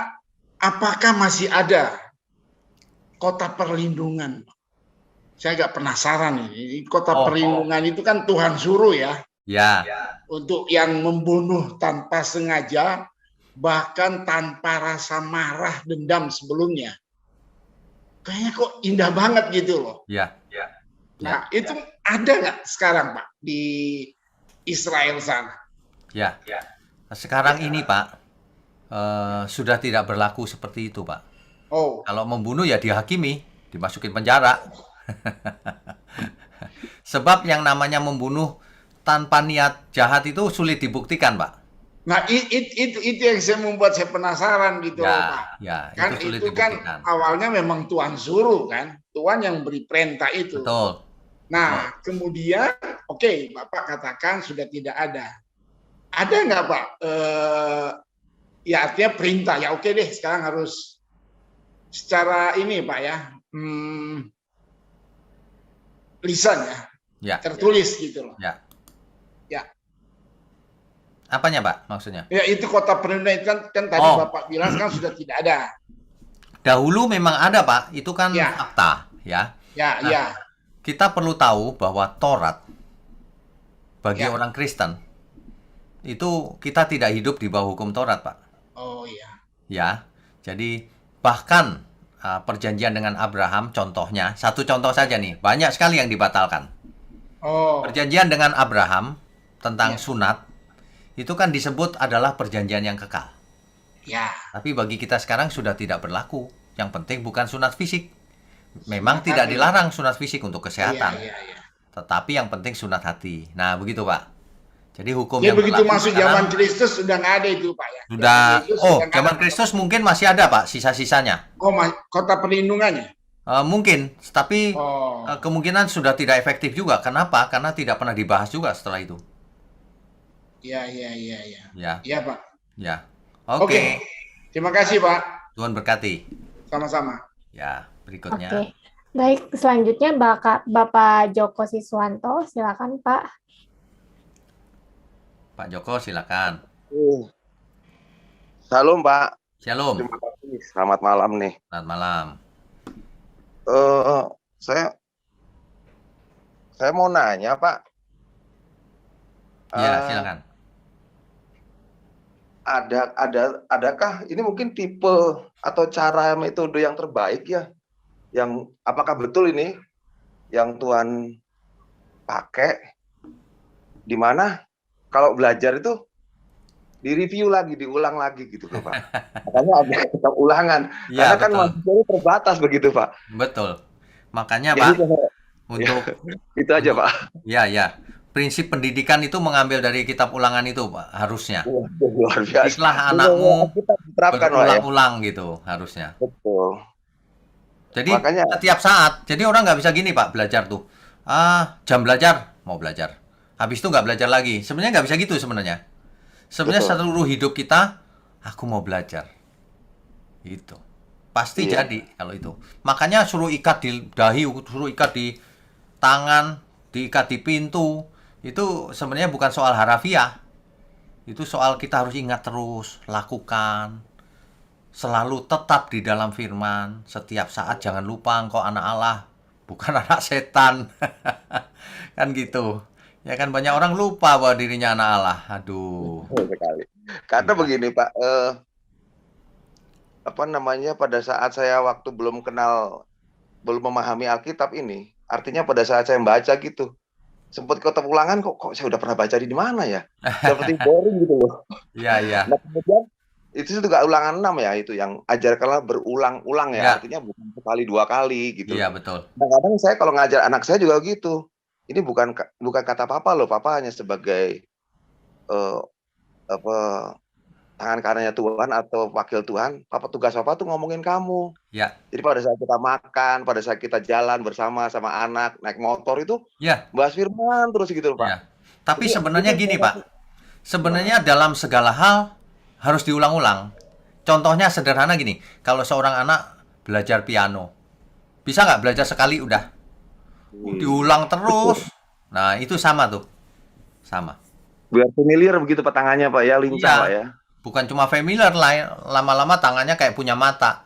apakah masih ada kota perlindungan? Saya agak penasaran ini. Kota perlindungan itu kan Tuhan suruh ya. Ya. Untuk yang membunuh tanpa sengaja, bahkan tanpa rasa marah dendam sebelumnya. Kayaknya kok indah banget gitu loh. Ya. Nah, itu ada nggak sekarang Pak di Israel sana? Ya. Sekarang ini Pak, sudah tidak berlaku seperti itu Pak. Oh. Kalau membunuh ya dihakimi, dimasukin penjara. Sebab yang namanya membunuh tanpa niat jahat itu sulit dibuktikan, Pak. Nah, itu yang membuat saya penasaran gitu, Pak. Ya, kan itu sulit itu kan dibuktikan. awalnya memang Tuhan suruh kan, Tuhan yang beri perintah itu. Betul. Nah, kemudian, oke, Bapak katakan sudah tidak ada. Ada nggak Pak Ya artinya perintah. Ya oke deh, sekarang harus secara ini Pak ya, lisan ya, Ya, tertulis gitu loh. ya. Ya, Apanya, Pak, maksudnya? ya itu kota penunai kan tadi Oh, Bapak bilang kan sudah tidak ada. dahulu memang ada, Pak. Itu kan Ya, fakta, ya. ya, Nah, ya, kita perlu tahu bahwa Taurat bagi ya. orang Kristen itu kita tidak hidup di bawah hukum Taurat, Pak. Oh iya. Ya. Jadi bahkan perjanjian dengan Abraham contohnya, satu contoh saja nih, banyak sekali yang dibatalkan. Oh, Perjanjian dengan Abraham tentang ya, sunat itu kan disebut adalah perjanjian yang kekal. ya. Tapi bagi kita sekarang sudah tidak berlaku. Yang penting bukan sunat fisik. Memang Sunat tidak hati. dilarang sunat fisik untuk Iya, kesehatan. iya, iya. Tetapi yang penting sunat hati. Nah, begitu, Pak. Jadi hukum Ya yang begitu berlaku masuk sekarang zaman Kristus sudah nggak ada itu Pak ya. sudah, Zaman Yesus oh, sudah nggak zaman ada. Kristus mungkin masih ada, Pak, sisa-sisanya. Oh, kota perlindungannya. Mungkin, tapi Oh, kemungkinan sudah tidak efektif juga. Kenapa? Karena tidak pernah dibahas juga setelah itu. iya, iya, iya, iya. Ya, Iya Pak. ya. Oke. Oke. Terima kasih Pak. Tuhan berkati. Sama-sama. Ya, berikutnya. Oke. Baik, selanjutnya Bapak Joko Siswanto, silakan Pak. Pak Joko, silakan. Salam Pak, Shalom. terima kasih. Selamat malam nih. Selamat malam. Eh, saya mau nanya Pak. Ya, Eh, silakan. adakah ini mungkin tipe atau cara metode yang terbaik ya? Yang apakah betul ini yang Tuhan pakai? Di mana kalau belajar itu direview lagi, diulang lagi gitu loh Pak. Makanya ada kitab ulangan. Ya, Karena kan betul. mahasiswa ini terbatas begitu Pak. Betul. Makanya, Jadi Pak, untuk itu aja Pak. ya, ya. Prinsip pendidikan itu mengambil dari kitab ulangan itu, Pak, harusnya. Wah, luar biasa. Didiklah anakmu Kita diterapkan Pak ya. berulang-ulang gitu, harusnya. Betul. Jadi Makanya setiap saat, jadi orang nggak bisa gini, Pak, belajar tuh. Jam belajar, mau belajar. Habis itu nggak belajar lagi. Sebenarnya nggak bisa gitu sebenarnya. Sebenarnya Betul. seluruh hidup kita, aku mau belajar. Gitu. Pasti Iya. jadi kalau itu. Makanya suruh ikat di dahi, suruh ikat di tangan, diikat di pintu. Itu sebenarnya bukan soal harafiah. Itu soal kita harus ingat terus, lakukan. Selalu tetap di dalam firman. Setiap saat jangan lupa engkau anak Allah, bukan anak setan. Kan gitu. Ya kan banyak orang lupa bahwa dirinya anak Allah. Aduh. Betul sekali. Karena Iya. begini Pak, apa namanya, pada saat saya waktu belum memahami Alkitab ini, artinya pada saat saya membaca gitu, sempat kitab ulangan kok saya udah pernah baca di mana ya? Seperti boring gitu loh. Iya, iya. Nah kemudian itu juga ulangan 6 ya, itu yang ajarkanlah berulang-ulang Ya. ya, artinya bukan sekali 2 kali gitu. Iya, betul. Nah, kadang saya kalau ngajar anak saya juga gitu. Ini bukan kata papa loh, papa hanya sebagai apa, tangan kanannya Tuhan atau wakil Tuhan. Tugas papa tuh ngomongin kamu. Ya. Jadi pada saat kita makan, pada saat kita jalan bersama sama anak, naik motor itu Ya. bahas firman terus gitu loh Pak. Ya. Tapi Jadi, sebenarnya itu gini, saya Pak. Sebenarnya dalam segala hal harus diulang-ulang. Contohnya sederhana gini. Kalau seorang anak belajar piano, bisa nggak belajar sekali udah? Diulang terus. Nah, itu sama tuh. Sama. biar familiar begitu Pak tangannya Pak ya, lincah Iya. Pak ya. Bukan cuma familiar, lama-lama tangannya kayak punya mata.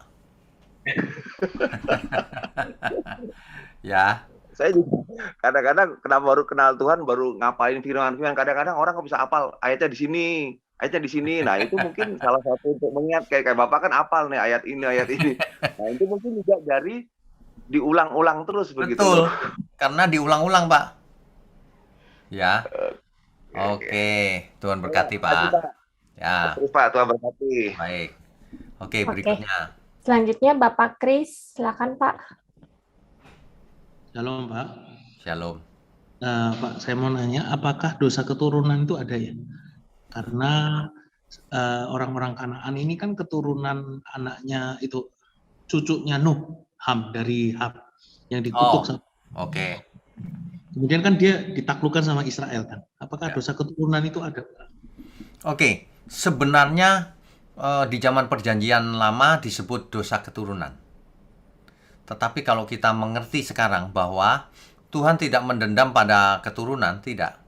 Ya. Saya juga kadang-kadang kenapa baru kenal Tuhan, baru ngapain firman-firman, kadang-kadang orang nggak bisa hafal ayatnya di sini, ayatnya di sini. Nah, itu mungkin salah satu untuk mengingat, kayak Bapak kan hafal nih ayat ini, ayat ini. Nah, itu mungkin juga dari diulang-ulang terus begitu. Betul. loh. Karena diulang-ulang, Pak. Ya. Oke. Tuhan berkati, Pak. Ya. Terus Pak, Tuhan berkati. Baik. Oke, berikutnya. Selanjutnya Bapak Kris, silakan Pak. Shalom Pak. Shalom. Pak, saya mau nanya, apakah dosa keturunan itu ada ya? Karena orang-orang Kanaan ini kan keturunan anaknya itu cucunya Nuh, Ham, dari Ham yang dikutuk. Oke. Kemudian kan dia ditaklukkan sama Israel kan. Apakah dosa keturunan itu ada? Oke. Sebenarnya di zaman perjanjian lama disebut dosa keturunan. Tetapi kalau kita mengerti sekarang bahwa Tuhan tidak mendendam pada keturunan, tidak.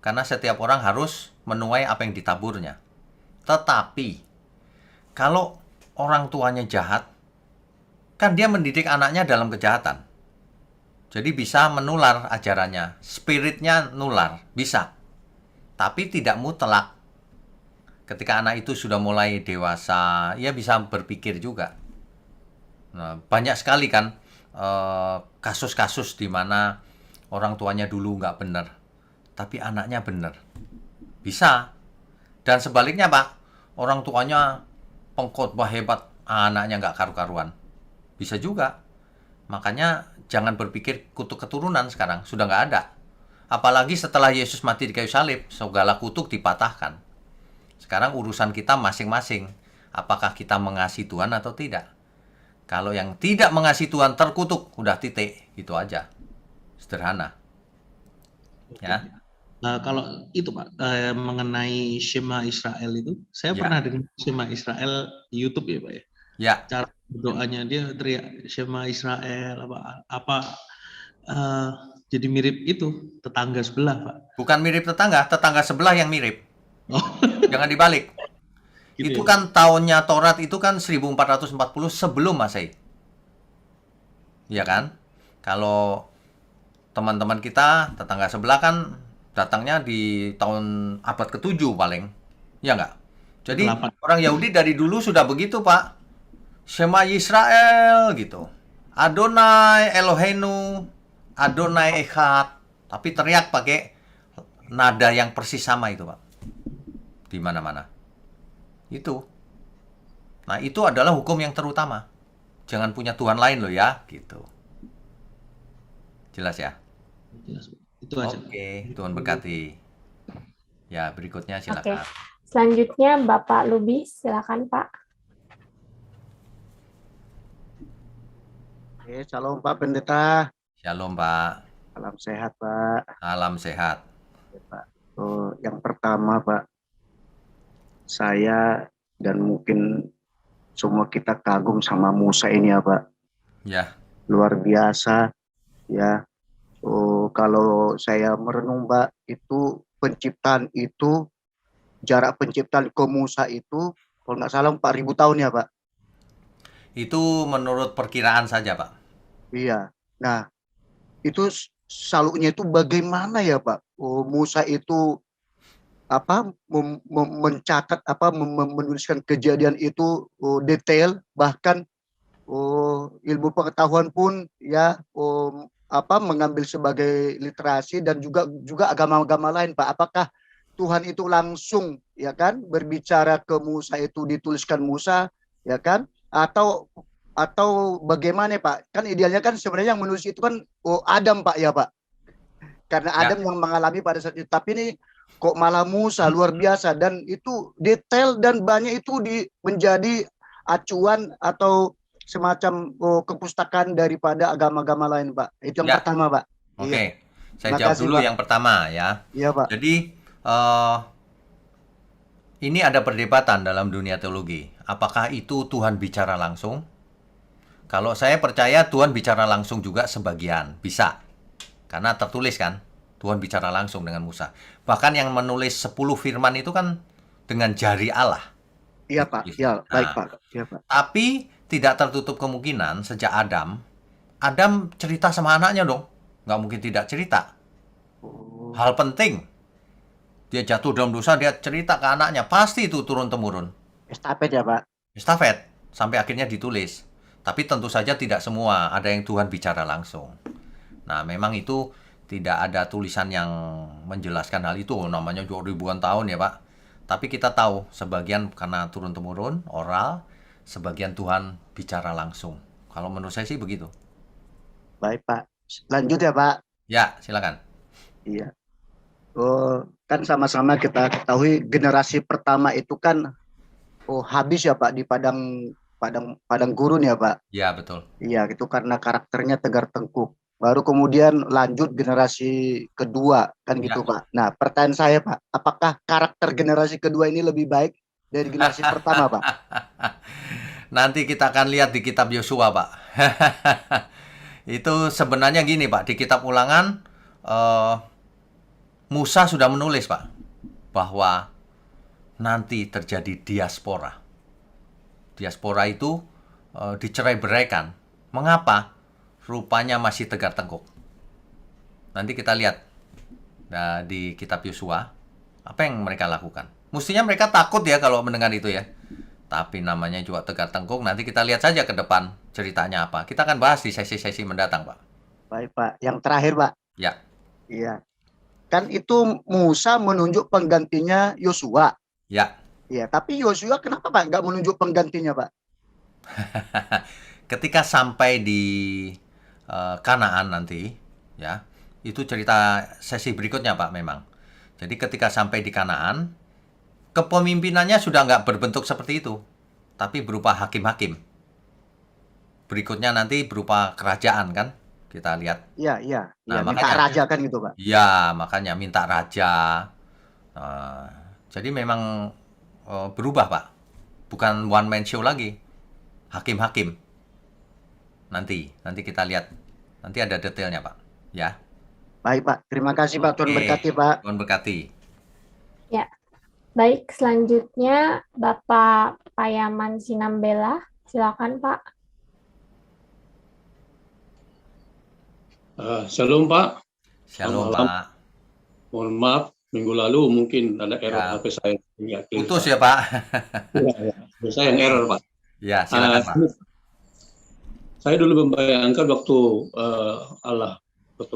Karena setiap orang harus menuai apa yang ditaburnya. Tetapi kalau orang tuanya jahat, kan dia mendidik anaknya dalam kejahatan. Jadi bisa menular ajarannya, spiritnya nular, bisa. Tapi tidak mutlak. Ketika anak itu sudah mulai dewasa, ia bisa berpikir juga. Nah, banyak sekali kan kasus-kasus di mana orang tuanya dulu nggak benar, tapi anaknya benar. Bisa. Dan sebaliknya Pak, orang tuanya pengkhotbah hebat, anaknya nggak karu-karuan. Bisa juga. Makanya jangan berpikir kutuk keturunan sekarang, sudah nggak ada. Apalagi setelah Yesus mati di kayu salib, segala kutuk dipatahkan. Sekarang urusan kita masing-masing, apakah kita mengasihi Tuhan atau tidak. Kalau yang tidak mengasihi Tuhan terkutuk, udah titik, gitu aja. Sederhana. Ya. Kalau itu Pak, mengenai Shema Israel itu, saya Ya. pernah dengar Shema Israel di YouTube ya Pak ya. Ya, Cara berdoanya dia teriak Shema Israel jadi mirip itu tetangga sebelah Pak. bukan mirip tetangga sebelah yang mirip. Oh, Jangan dibalik. gitu Itu ya. kan tahunnya Taurat itu kan 1440 sebelum Masehi. Iya kan? Kalau teman-teman kita, tetangga sebelah kan datangnya di tahun abad ke-7 paling. Ya nggak? Jadi Ke-8. orang Yahudi dari dulu sudah begitu, Pak. Shema Yisrael gitu. Adonai Eloheinu, Adonai Echad. Tapi teriak pakai nada yang persis sama itu, Pak. Di mana-mana. Itu. Nah, itu adalah hukum yang terutama. Jangan punya Tuhan lain loh ya, gitu. Jelas ya? Jelas, Pak. Itu aja. Oke, Tuhan berkati. Ya, berikutnya silakan. Selanjutnya Bapak Lubis, silakan Pak. Oke, Shalom Pak Pendeta. Shalom, Pak. Salam sehat Pak. Salam sehat. Oke, Pak. Yang pertama Pak, saya dan mungkin semua kita kagum sama Musa ini ya Pak. Ya, Luar biasa ya. Kalau saya merenung Pak, itu penciptaan itu, jarak penciptaan ke Musa itu kalau nggak salah 4.000 tahun ya Pak. itu menurut perkiraan saja, Pak. Iya. Nah, itu saluknya itu bagaimana ya Pak? Musa itu mencatat menuliskan kejadian itu detail, bahkan ilmu pengetahuan pun ya mengambil sebagai literasi, dan juga agama-agama lain Pak. Apakah Tuhan itu langsung ya kan berbicara ke Musa, itu dituliskan Musa ya kan, atau bagaimana Pak? Kan idealnya kan sebenarnya yang menulis itu kan Adam Pak ya Pak, karena Ya. Adam yang mengalami pada saat itu. Tapi ini kok malah Musa, luar biasa, dan itu detail dan banyak itu menjadi acuan atau semacam kepustakaan daripada agama-agama lain Pak. Itu yang Ya. pertama Pak. Oke, Iya. saya Terima jawab kasih, dulu Pak. yang pertama ya. Iya Pak. Jadi, ini ada perdebatan dalam dunia teologi. Apakah itu Tuhan bicara langsung? Kalau saya percaya Tuhan bicara langsung juga sebagian, bisa. Karena tertulis kan, Tuhan bicara langsung dengan Musa. Bahkan yang menulis 10 firman itu kan dengan jari Allah. Iya Pak. Iya, baik Pak. Iya Pak. Tapi tidak tertutup kemungkinan sejak Adam cerita sama anaknya dong. Nggak mungkin tidak cerita. Hal penting. Dia jatuh dalam dosa, dia cerita ke anaknya. Pasti itu turun-temurun. Estafet ya Pak. Estafet. Sampai akhirnya ditulis. Tapi tentu saja tidak semua. Ada yang Tuhan bicara langsung. Nah, memang itu tidak ada tulisan yang menjelaskan hal itu. Namanya juga ribuan tahun ya Pak. Tapi kita tahu sebagian karena turun-temurun, oral. Sebagian Tuhan bicara langsung. Kalau menurut saya sih begitu. Baik Pak. Lanjut ya Pak. Ya, silakan. Iya. Kan sama-sama kita ketahui generasi pertama itu kan habis ya Pak di padang gurun ya Pak. Ya, betul. Iya, itu karena karakternya tegar tengkuk. Baru kemudian lanjut generasi kedua kan gitu Ya. Pak. Nah, pertanyaan saya Pak, apakah karakter generasi kedua ini lebih baik dari generasi pertama, Pak. Nanti kita akan lihat di kitab Yosua, Pak. Itu sebenarnya gini, Pak, di kitab Ulangan Musa sudah menulis, Pak, bahwa nanti terjadi diaspora. Diaspora itu dicerai-beraikan. Mengapa? Rupanya masih tegar tengkuk. Nanti kita lihat di kitab Yosua apa yang mereka lakukan. Mestinya mereka takut ya kalau mendengar itu ya. Tapi namanya juga tegar tengkuk. Nanti kita lihat saja ke depan ceritanya apa. Kita akan bahas di sesi-sesi mendatang, Pak. Baik, Pak. Yang terakhir, Pak. Ya. Iya. Kan itu Musa menunjuk penggantinya Yosua. Ya. Iya, tapi Yosua kenapa, Pak, nggak menunjuk penggantinya, Pak? Ketika sampai di Kanaan nanti, ya, itu cerita sesi berikutnya, Pak, memang. Jadi ketika sampai di Kanaan, kepemimpinannya sudah nggak berbentuk seperti itu, tapi berupa hakim-hakim. Berikutnya nanti berupa kerajaan, kan? Kita lihat. Iya, iya. Nah, Minta makanya, raja kan gitu, Pak. ya, makanya minta raja. Nah, jadi memang berubah, Pak. Bukan one man show lagi. Hakim-hakim. Nanti kita lihat. Nanti ada detailnya, Pak. Ya. Baik, Pak. Terima kasih, Pak. Tuhan Oke. berkati, Pak. Tuhan berkati. Ya, baik. Selanjutnya Bapak Payaman Sinambela, silakan Pak. Shalom Pak, Shalom, Selamat malam. Pak. Mohon maaf minggu lalu mungkin ada error Ya. HP saya. Putus ya, Pak. Ya. Saya yang error Pak. Ya, silakan, Pak. Saya dulu membayangkan waktu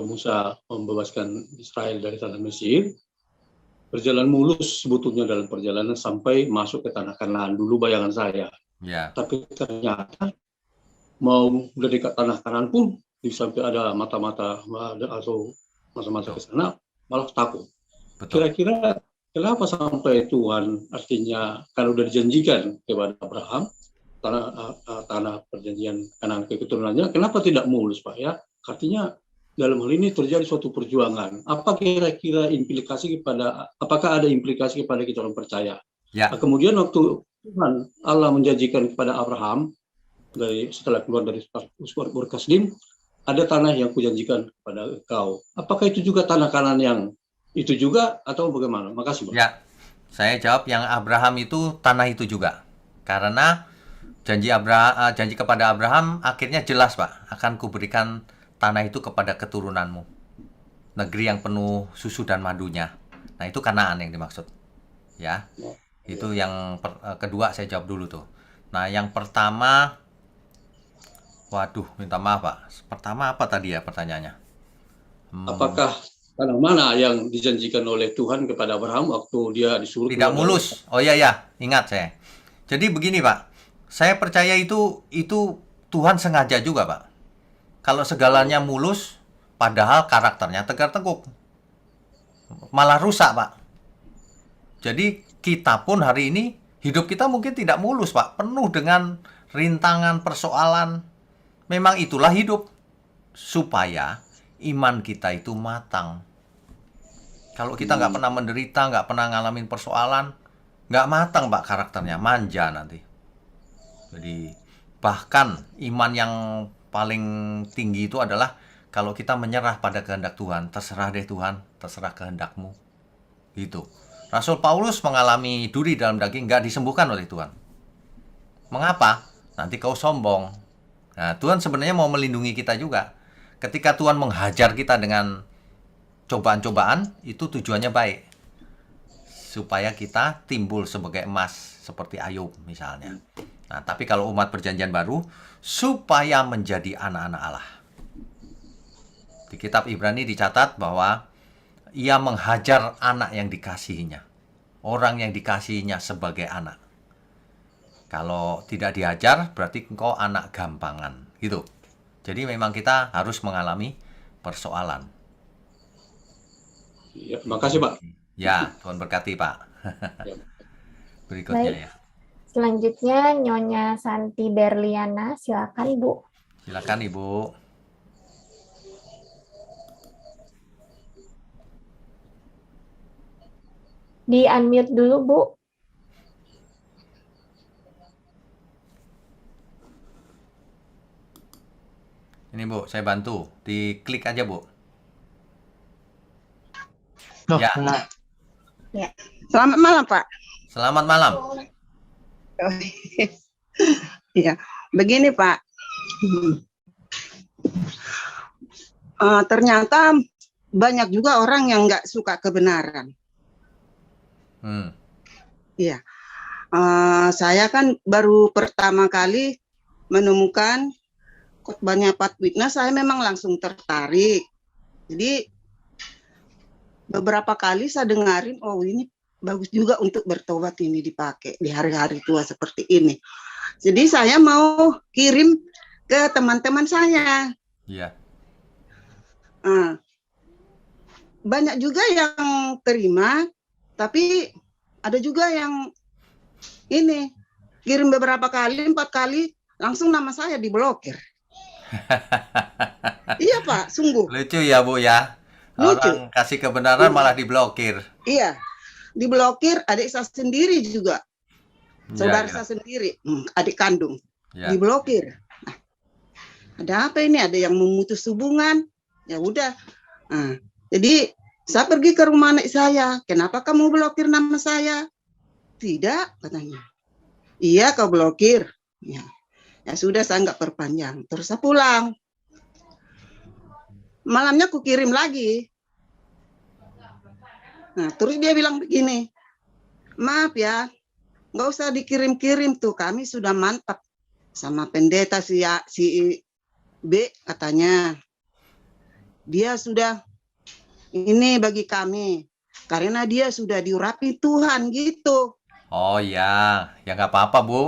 Musa membebaskan Israel dari tanah Mesir, berjalan mulus sebetulnya dalam perjalanan sampai masuk ke tanah Kanaan, dulu bayangan saya. Ya. Tapi ternyata mau udah dekat tanah Kanaan pun di samping ada mata-mata atau masa-masa ke sana malah takut. Betul. Kira-kira kenapa sampai Tuhan, artinya kalau udah dijanjikan kepada Abraham tanah perjanjian Kanaan ke keturunannya, kenapa tidak mulus, Pak, ya? Artinya dalam hal ini terjadi suatu perjuangan. Apa kira-kira apakah ada implikasi kepada kita orang percaya? Ya. Kemudian waktu Tuhan Allah menjanjikan kepada Abraham setelah keluar dari Ur Kasdim, ada tanah yang kujanjikan kepada engkau. Apakah itu juga tanah Kanaan yang itu juga atau bagaimana? Makasih, Pak. Ya. Saya jawab yang Abraham itu tanah itu juga. Karena janji kepada Abraham akhirnya jelas, Pak, akan kuberikan tanah itu kepada keturunanmu, negeri yang penuh susu dan madunya. Nah, itu Kanaan yang dimaksud, ya. Itu yang kedua saya jawab dulu tuh. Nah, yang pertama, waduh, minta maaf, Pak. Pertama apa tadi ya pertanyaannya? Apakah tanah mana yang dijanjikan oleh Tuhan kepada Abraham waktu dia disuruh Tidak mulus. Oh iya ya, ingat saya. Jadi begini, Pak. Saya percaya itu Tuhan sengaja juga, Pak. Kalau segalanya mulus, padahal karakternya tegar tengkuk. Malah rusak, Pak. Jadi kita pun hari ini, hidup kita mungkin tidak mulus, Pak. Penuh dengan rintangan, persoalan. Memang itulah hidup. Supaya iman kita itu matang. Kalau kita nggak pernah menderita, nggak pernah ngalamin persoalan, nggak matang, Pak, karakternya. Manja nanti. Jadi bahkan iman yang paling tinggi itu adalah kalau kita menyerah pada kehendak Tuhan. Terserah deh Tuhan, terserah kehendakmu. Gitu. Rasul Paulus mengalami duri dalam daging, nggak disembuhkan oleh Tuhan. Mengapa? Nanti kau sombong. Nah, Tuhan sebenarnya mau melindungi kita juga. Ketika Tuhan menghajar kita dengan cobaan-cobaan, itu tujuannya baik. Supaya kita timbul sebagai emas, seperti Ayub misalnya. Nah, tapi kalau umat perjanjian baru, supaya menjadi anak-anak Allah. Di kitab Ibrani dicatat bahwa ia menghajar anak yang dikasihinya. Orang yang dikasihinya sebagai anak. Kalau tidak dihajar, berarti engkau anak gampangan. Gitu. Jadi memang kita harus mengalami persoalan. Ya, makasih, Pak. Ya, Tuhan berkati, Pak. Berikutnya Baik. ya. Selanjutnya Nyonya Santi Berliana, silakan Bu. Silakan Ibu. Di unmute dulu Bu. Bu, saya bantu. Diklik aja, Bu. Loh, Ya. nah, Selamat malam, Pak. Selamat malam. Ya, begini, Pak. Ternyata banyak juga orang yang nggak suka kebenaran. Hmm. Iya. Saya kan baru pertama kali menemukan khotbahnya Pak Witna, saya memang langsung tertarik. Jadi beberapa kali saya dengarin, oh ini bagus juga untuk bertobat, ini dipakai di hari-hari tua seperti ini. Jadi saya mau kirim ke teman-teman saya. Iya. Banyak juga yang terima, tapi ada juga yang ini kirim beberapa kali, 4 kali, langsung nama saya diblokir. Iya Pak, sungguh. Lucu ya, Bu ya. Lucu. Orang kasih kebenaran malah diblokir. Iya, diblokir adik saya sendiri juga, saudara Ya, saya sendiri, adik kandung, ya. diblokir. Nah, ada apa ini? Ada yang memutus hubungan? Ya udah. Nah, jadi saya pergi ke rumah anak saya. Kenapa kamu blokir nama saya? Tidak, katanya. Iya, kau blokir. Ya, ya sudah, saya nggak perpanjang. Terus saya pulang. Malamnya aku kirim lagi. Nah, terus dia bilang begini, maaf ya, nggak usah dikirim-kirim tuh, kami sudah mantap sama pendeta si B, katanya. Dia sudah ini bagi kami, karena dia sudah diurapi Tuhan gitu. Oh ya, ya nggak apa-apa, Bu.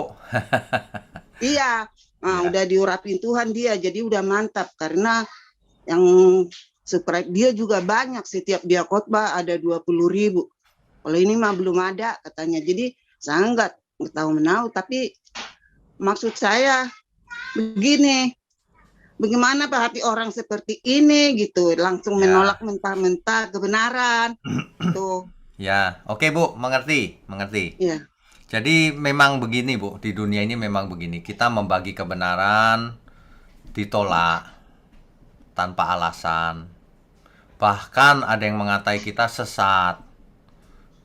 Iya, Ya. udah diurapi Tuhan dia, jadi udah mantap, karena yang subscribe dia juga banyak, setiap dia khotbah ada 20.000. Kalau ini mah belum ada katanya. Jadi saya nggak tahu menau, tapi maksud saya begini, bagaimana Pak hati orang seperti ini gitu, langsung Ya. menolak mentah-mentah kebenaran. Tuh, Ya, oke Bu, mengerti. ya. Jadi memang begini Bu, di dunia ini memang begini. Kita membagi kebenaran ditolak tanpa alasan. Bahkan ada yang mengatai kita sesat.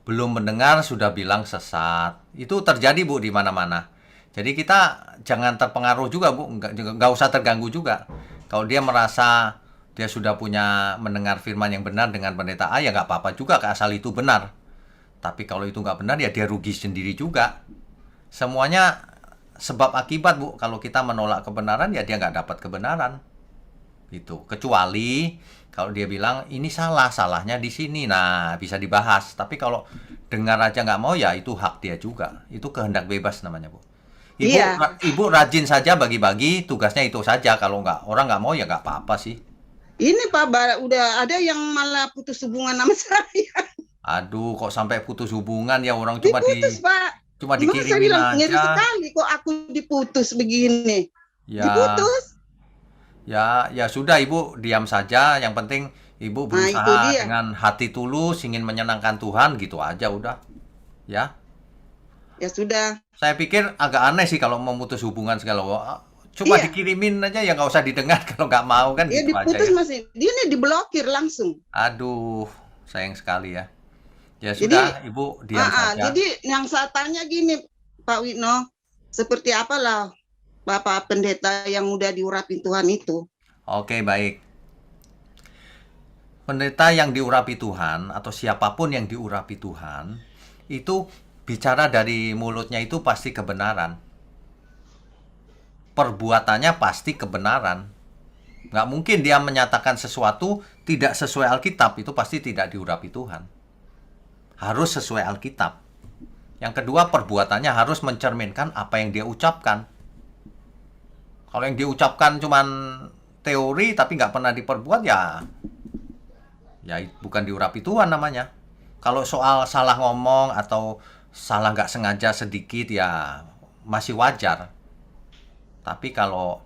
Belum mendengar sudah bilang sesat. Itu terjadi Bu di mana-mana. Jadi kita jangan terpengaruh juga Bu, nggak usah terganggu juga. Kalau dia merasa dia sudah punya mendengar firman yang benar dengan pendeta A, ya nggak apa-apa juga asal itu benar. Tapi kalau itu nggak benar ya dia rugi sendiri juga. Semuanya sebab akibat Bu. Kalau kita menolak kebenaran ya dia nggak dapat kebenaran. Gitu. Kecuali kalau dia bilang ini salah, salahnya di sini, nah bisa dibahas. Tapi kalau dengar aja nggak mau ya itu hak dia juga. Itu kehendak bebas namanya Bu. Ibu, Iya. Ibu rajin saja bagi-bagi, tugasnya itu saja. Kalau orang nggak mau ya nggak apa-apa sih. Ini Pak, udah ada yang malah putus hubungan sama saya. Aduh, kok sampai putus hubungan ya orang cuma Diputus Pak. cuma Gimana saya dikirimin bilang, ngeri aja. sekali kok aku diputus begini. Ya, Diputus. ya sudah Ibu diam saja. Yang penting Ibu Nah, itu berusaha dia. dengan hati tulus, ingin menyenangkan Tuhan, gitu aja udah. Ya, Ya sudah. saya pikir agak aneh sih kalau memutus hubungan segala. Cuma Iya. dikirimin aja ya nggak usah didengar kalau nggak mau kan Ya gitu aja diputus ya. masih. Dia nih diblokir langsung. Aduh, sayang sekali ya. Ya Jadi, sudah, Ibu diam saja. Jadi yang saya tanya gini Pak Witno, seperti apalah Bapak pendeta yang udah diurapin Tuhan itu? Oke, baik. Pendeta yang diurapi Tuhan atau siapapun yang diurapi Tuhan itu bicara dari mulutnya itu pasti kebenaran. Perbuatannya pasti kebenaran. Nggak mungkin dia menyatakan sesuatu tidak sesuai Alkitab, itu pasti tidak diurapi Tuhan. Harus sesuai Alkitab. Yang kedua, perbuatannya harus mencerminkan apa yang dia ucapkan. Kalau yang diucapkan cuman teori tapi nggak pernah diperbuat ya bukan diurapi Tuhan namanya. Kalau soal salah ngomong atau salah nggak sengaja sedikit ya masih wajar. Tapi kalau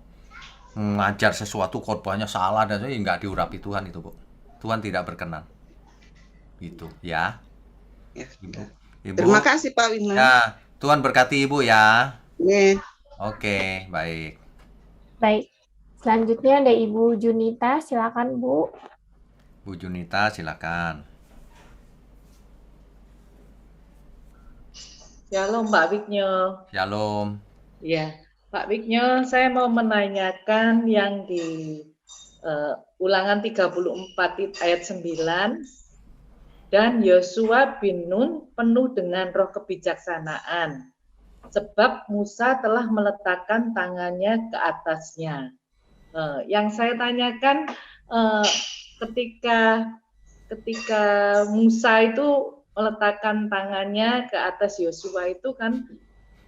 ngajar sesuatu korbannya salah dan sebagainya nggak diurapi Tuhan itu Bu. Tuhan tidak berkenan. Gitu ya. Ya, Ibu. terima kasih Pak Witno. Ya, Tuhan berkati Ibu ya. Nih. Oke, baik. Baik. Selanjutnya ada Ibu Junita, silakan Bu. Bu Junita, silakan. Shalom Pak Wigno. Shalom. Ya, Pak Wigno, saya mau menanyakan yang di Ulangan 34 ayat 9, dan Yosua bin Nun penuh dengan roh kebijaksanaan, sebab Musa telah meletakkan tangannya ke atasnya. Yang saya tanyakan, ketika Musa itu meletakkan tangannya ke atas Yosua itu kan,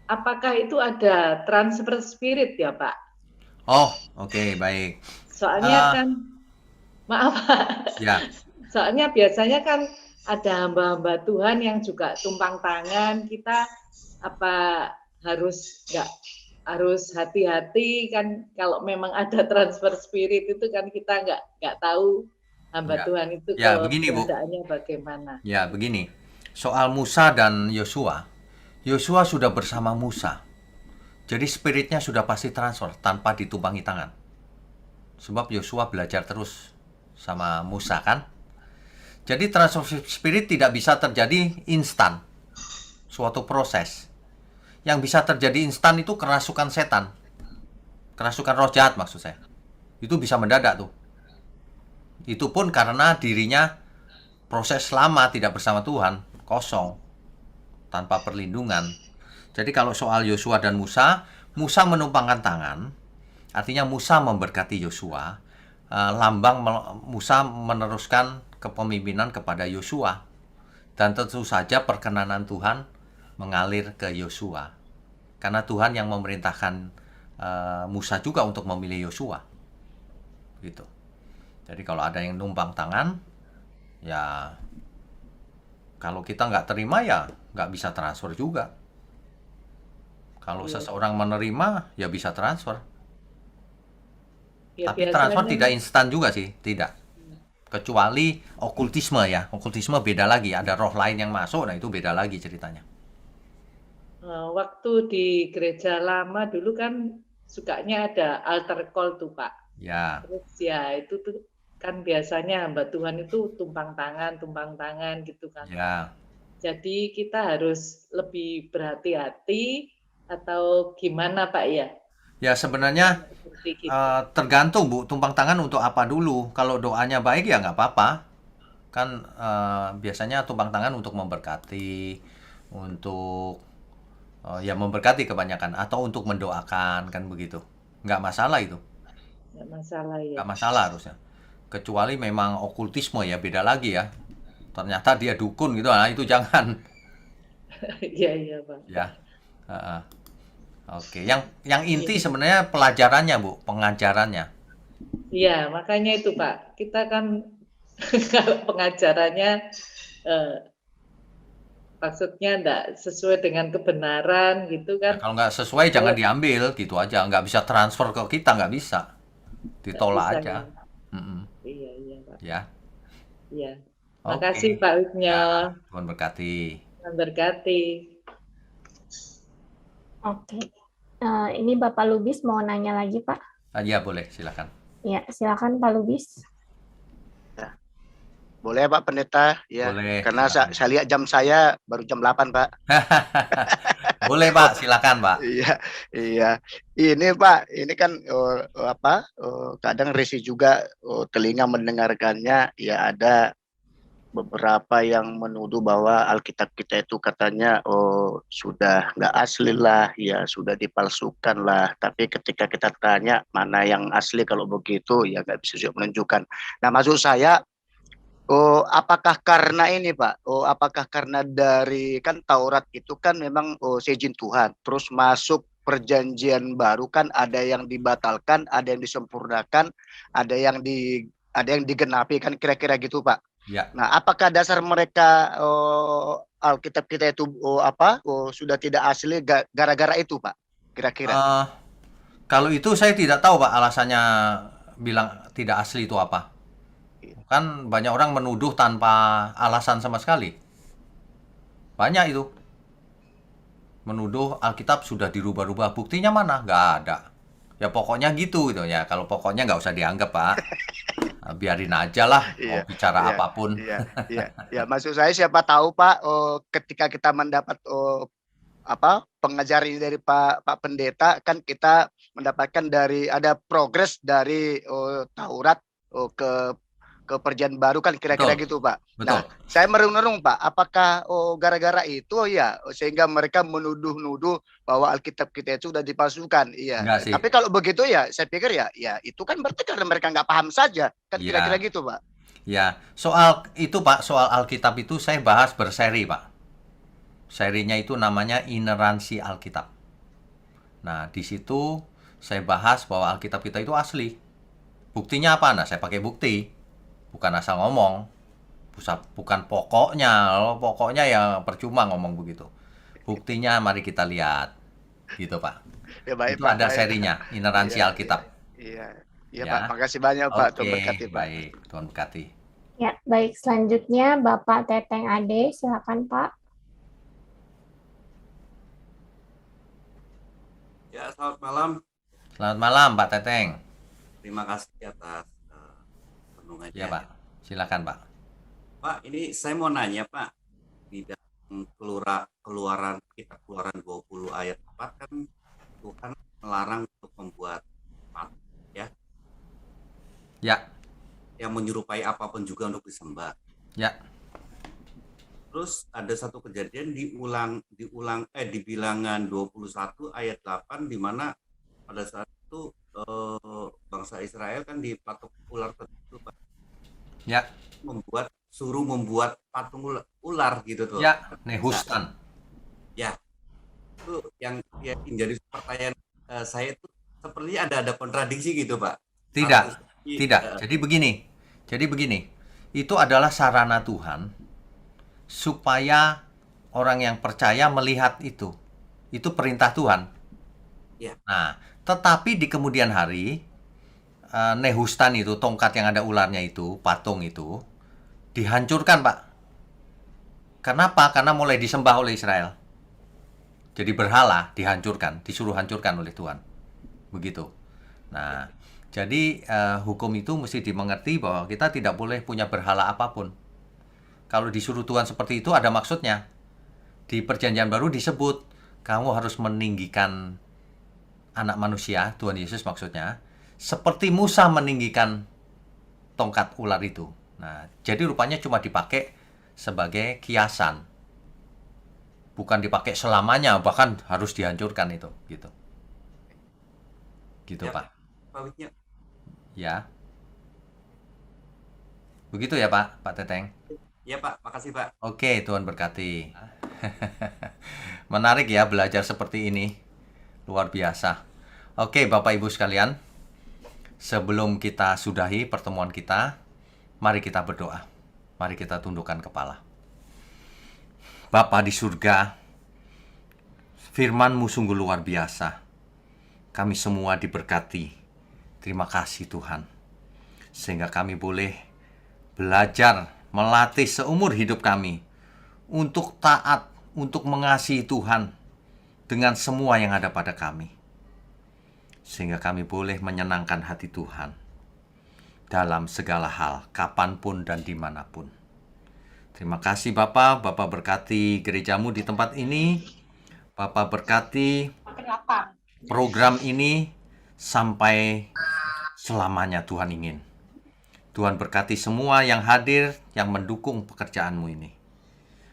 apakah itu ada transfer spirit ya Pak? Oh, oke, baik. Soalnya kan, maaf Pak, Ya, soalnya biasanya kan ada hamba-hamba Tuhan yang juga tumpang tangan, kita apa harus hati-hati kan, kalau memang ada transfer spirit itu kan kita nggak tahu hamba Ya. Tuhan itu Ya, begini, Bu. keadaannya bagaimana. ya begini. Soal Musa dan Yosua, Yosua sudah bersama Musa. Jadi spiritnya sudah pasti transfer tanpa ditumpangi tangan. Sebab Yosua belajar terus sama Musa kan. Jadi transfer spirit tidak bisa terjadi instan. Suatu proses. Yang bisa terjadi instan itu kerasukan setan. Kerasukan roh jahat maksud saya. Itu bisa mendadak tuh. Itu pun karena dirinya proses lama tidak bersama Tuhan, kosong, tanpa perlindungan. Jadi kalau soal Yosua dan Musa, Musa menumpangkan tangan, artinya Musa memberkati Yosua, lambang Musa meneruskan kepemimpinan kepada Yosua. Dan tentu saja perkenanan Tuhan mengalir ke Yosua. Karena Tuhan yang memerintahkan Musa juga untuk memilih Yosua. Gitu. Jadi kalau ada yang numpang tangan, ya kalau kita nggak terima ya nggak bisa transfer juga. Kalau seseorang menerima ya bisa transfer. Ya, Tapi transfer biasanya- tidak instan juga sih, tidak. Kecuali okultisme ya. Okultisme beda lagi, ada roh lain yang masuk, nah itu beda lagi ceritanya. Waktu di gereja lama dulu kan sukanya ada altar call tuh Pak. Ya, Terus ya itu tuh kan biasanya hamba Tuhan itu tumpang tangan gitu kan. ya. Jadi kita harus lebih berhati-hati atau gimana Pak ya? Ya sebenarnya Seperti gitu. tergantung Bu, tumpang tangan untuk apa dulu. Kalau doanya baik ya nggak apa-apa. Kan biasanya tumpang tangan untuk memberkati, untuk ya memberkati kebanyakan, atau untuk mendoakan, kan begitu. Nggak masalah itu, Nggak masalah ya. nggak masalah harusnya. Kecuali memang okultisme ya beda lagi ya. Ternyata dia dukun gitu, nah itu jangan. Iya Pak. Ya, heeh. Oke. Yang inti sebenarnya pelajarannya Bu, pengajarannya. Iya, makanya itu Pak. Kita kan kalau pengajarannya maksudnya enggak sesuai dengan kebenaran gitu Nah, kan. kalau nggak sesuai jangan diambil gitu aja, nggak bisa transfer ke kita, nggak bisa, ditolak bisa, aja. ya. Mm-mm. Iya Pak. Ya, Iya. oke. Makasih Pak Wigno. Ya, Tuhan berkati. Tuhan berkati. Oke. Ini Bapak Lubis mau nanya lagi, Pak. Ya boleh, silakan. Ya, silakan Pak Lubis. Boleh Pak Pendeta? Ya, Boleh. karena silakan. saya lihat jam saya baru jam 8 Pak. Boleh Pak, silakan Pak. Iya, iya. Ini Pak, ini kan kadang risih juga telinga mendengarkannya. Ya ada beberapa yang menuduh bahwa Alkitab kita itu katanya sudah nggak asli lah, ya sudah dipalsukan lah. Tapi ketika kita tanya mana yang asli kalau begitu, ya nggak bisa juga menunjukkan. Nah, maksud saya, apakah karena ini Pak? Apakah karena dari kan Taurat itu kan memang seizin Tuhan, terus masuk perjanjian baru kan ada yang dibatalkan, ada yang disempurnakan, ada yang digenapi kan kira-kira gitu Pak. Ya. Nah, apakah dasar mereka Alkitab kita itu sudah tidak asli gara-gara itu Pak? Kira-kira. Kalau itu saya tidak tahu Pak alasannya bilang tidak asli itu apa. Kan banyak orang menuduh tanpa alasan sama sekali. Banyak itu. Menuduh Alkitab sudah dirubah-rubah. Buktinya mana? Nggak ada. Ya pokoknya gitu gitu ya. Kalau pokoknya nggak usah dianggap, Pak. Biarin aja lah mau Iya, bicara iya, apapun. iya. Maksud saya siapa tahu Pak, ketika kita mendapat pengajar ini dari Pak Pendeta, kan kita mendapatkan ada progres dari Taurat ke Perjanjian Baru, kan kira-kira Betul, gitu Pak. betul. Nah, saya merenung-renung Pak, apakah gara-gara itu ya sehingga mereka menuduh-nuduh bahwa Alkitab kita itu sudah dipalsukan? Iya. Enggak sih. Tapi kalau begitu ya saya pikir ya itu kan berarti karena mereka nggak paham saja, kan Iya. kira-kira gitu Pak. Ya, soal itu Pak, soal Alkitab itu saya bahas berseri Pak. Serinya itu namanya Ineransi Alkitab. Nah, di situ saya bahas bahwa Alkitab kita itu asli. Buktinya apa? Nah, saya pakai bukti. Bukan asal ngomong. Bukan pokoknya. Kalau pokoknya ya percuma ngomong begitu. Buktinya mari kita lihat. Gitu Pak. Ya baik Itu Pak. ada baik. serinya, Ineransi Iya, Alkitab. Iya, Ya. Pak. Makasih banyak Pak. Tuhan Oke, berkati Pak. baik. Tuhan berkati. Ya, baik. Selanjutnya Bapak Teteng Ade, silakan Pak. Ya, selamat malam. Selamat malam Pak Teteng. Terima kasih atas renungannya. Ya Pak, silakan Pak. Pak, ini saya mau nanya Pak, di dalam keluaran kitab Keluaran 20 ayat 4 kan Tuhan melarang untuk membuat patung ya. Ya. Yang menyerupai apapun juga untuk disembah. Ya. Terus ada satu kejadian di Bilangan 21 ayat 8 di mana pada saat itu bangsa Israel kan dipatok ular tertentu Pak. Ya. Suruh membuat patung ular gitu tuh. Ya, Nehustan. Ya. Itu yang jadi pertanyaan saya itu sepertinya ada kontradiksi gitu Pak. Tidak. Jadi begini. Itu adalah sarana Tuhan supaya orang yang percaya melihat itu. Itu perintah Tuhan. Ya. Nah, tetapi di kemudian hari Nehustan itu, tongkat yang ada ularnya itu, patung itu dihancurkan, Pak. Kenapa? Karena mulai disembah oleh Israel. Jadi berhala dihancurkan, disuruh hancurkan oleh Tuhan. Begitu. Nah, jadi hukum itu mesti dimengerti bahwa kita tidak boleh punya berhala apapun. Kalau disuruh Tuhan seperti itu ada maksudnya. Di Perjanjian Baru disebut, kamu harus meninggikan anak manusia, Tuhan Yesus maksudnya, seperti Musa meninggikan tongkat ular itu. Nah, jadi rupanya cuma dipakai sebagai kiasan. Bukan dipakai selamanya, bahkan harus dihancurkan itu, gitu. Gitu, ya, Pak. Pak Witnya. Ya. Begitu ya, Pak Teteng? Ya, Pak. Makasih, Pak. Oke, Tuhan berkati. Menarik ya belajar seperti ini. Luar biasa. Oke, Bapak Ibu sekalian. Sebelum kita sudahi pertemuan kita, mari kita berdoa. Mari kita tundukkan kepala. Bapa di surga, firman-Mu sungguh luar biasa. Kami semua diberkati. Terima kasih Tuhan. Sehingga kami boleh belajar, melatih seumur hidup kami untuk taat, untuk mengasihi Tuhan dengan semua yang ada pada kami. Sehingga kami boleh menyenangkan hati Tuhan dalam segala hal, kapanpun dan dimanapun. Terima kasih Bapak berkati gerejamu di tempat ini. Bapak berkati program ini sampai selamanya Tuhan ingin. Tuhan berkati semua yang hadir, yang mendukung pekerjaanmu ini.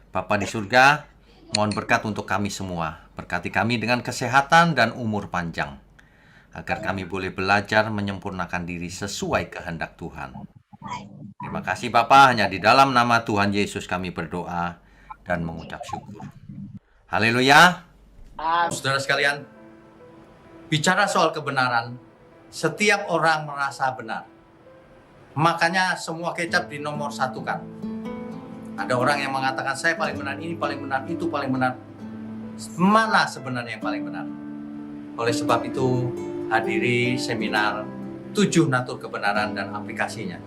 Bapa di surga, mohon berkat untuk kami semua. Berkati kami dengan kesehatan dan umur panjang. Agar kami boleh belajar menyempurnakan diri sesuai kehendak Tuhan. Terima kasih Bapa, hanya di dalam nama Tuhan Yesus kami berdoa dan mengucap syukur. Haleluya. Saudara sekalian, bicara soal kebenaran, setiap orang merasa benar. Makanya semua kecap di nomor satu kan. Ada orang yang mengatakan saya paling benar, ini paling benar, itu paling benar. Mana sebenarnya yang paling benar? Oleh sebab itu, hadiri seminar 7 natur kebenaran dan aplikasinya.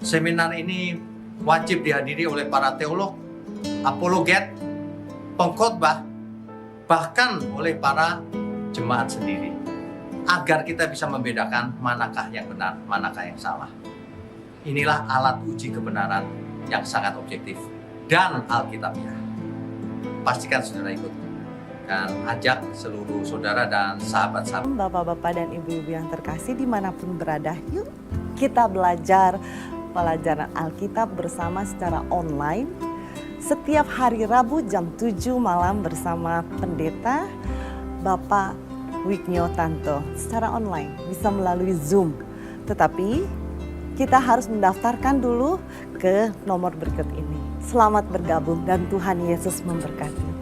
Seminar ini wajib dihadiri oleh para teolog, apologet, pengkhotbah, bahkan oleh para jemaat sendiri. agar kita bisa membedakan manakah yang benar, manakah yang salah. Inilah alat uji kebenaran yang sangat objektif dan alkitabiah. Pastikan saudara ikut dan ajak seluruh saudara dan sahabat-sahabat. Bapak-bapak dan ibu-ibu yang terkasih dimanapun berada, yuk kita belajar pelajaran Alkitab bersama secara online setiap hari Rabu jam 7 malam bersama pendeta Bapak Wignio Tanto secara online, bisa melalui Zoom. Tetapi kita harus mendaftarkan dulu ke nomor berikut ini. Selamat bergabung dan Tuhan Yesus memberkati.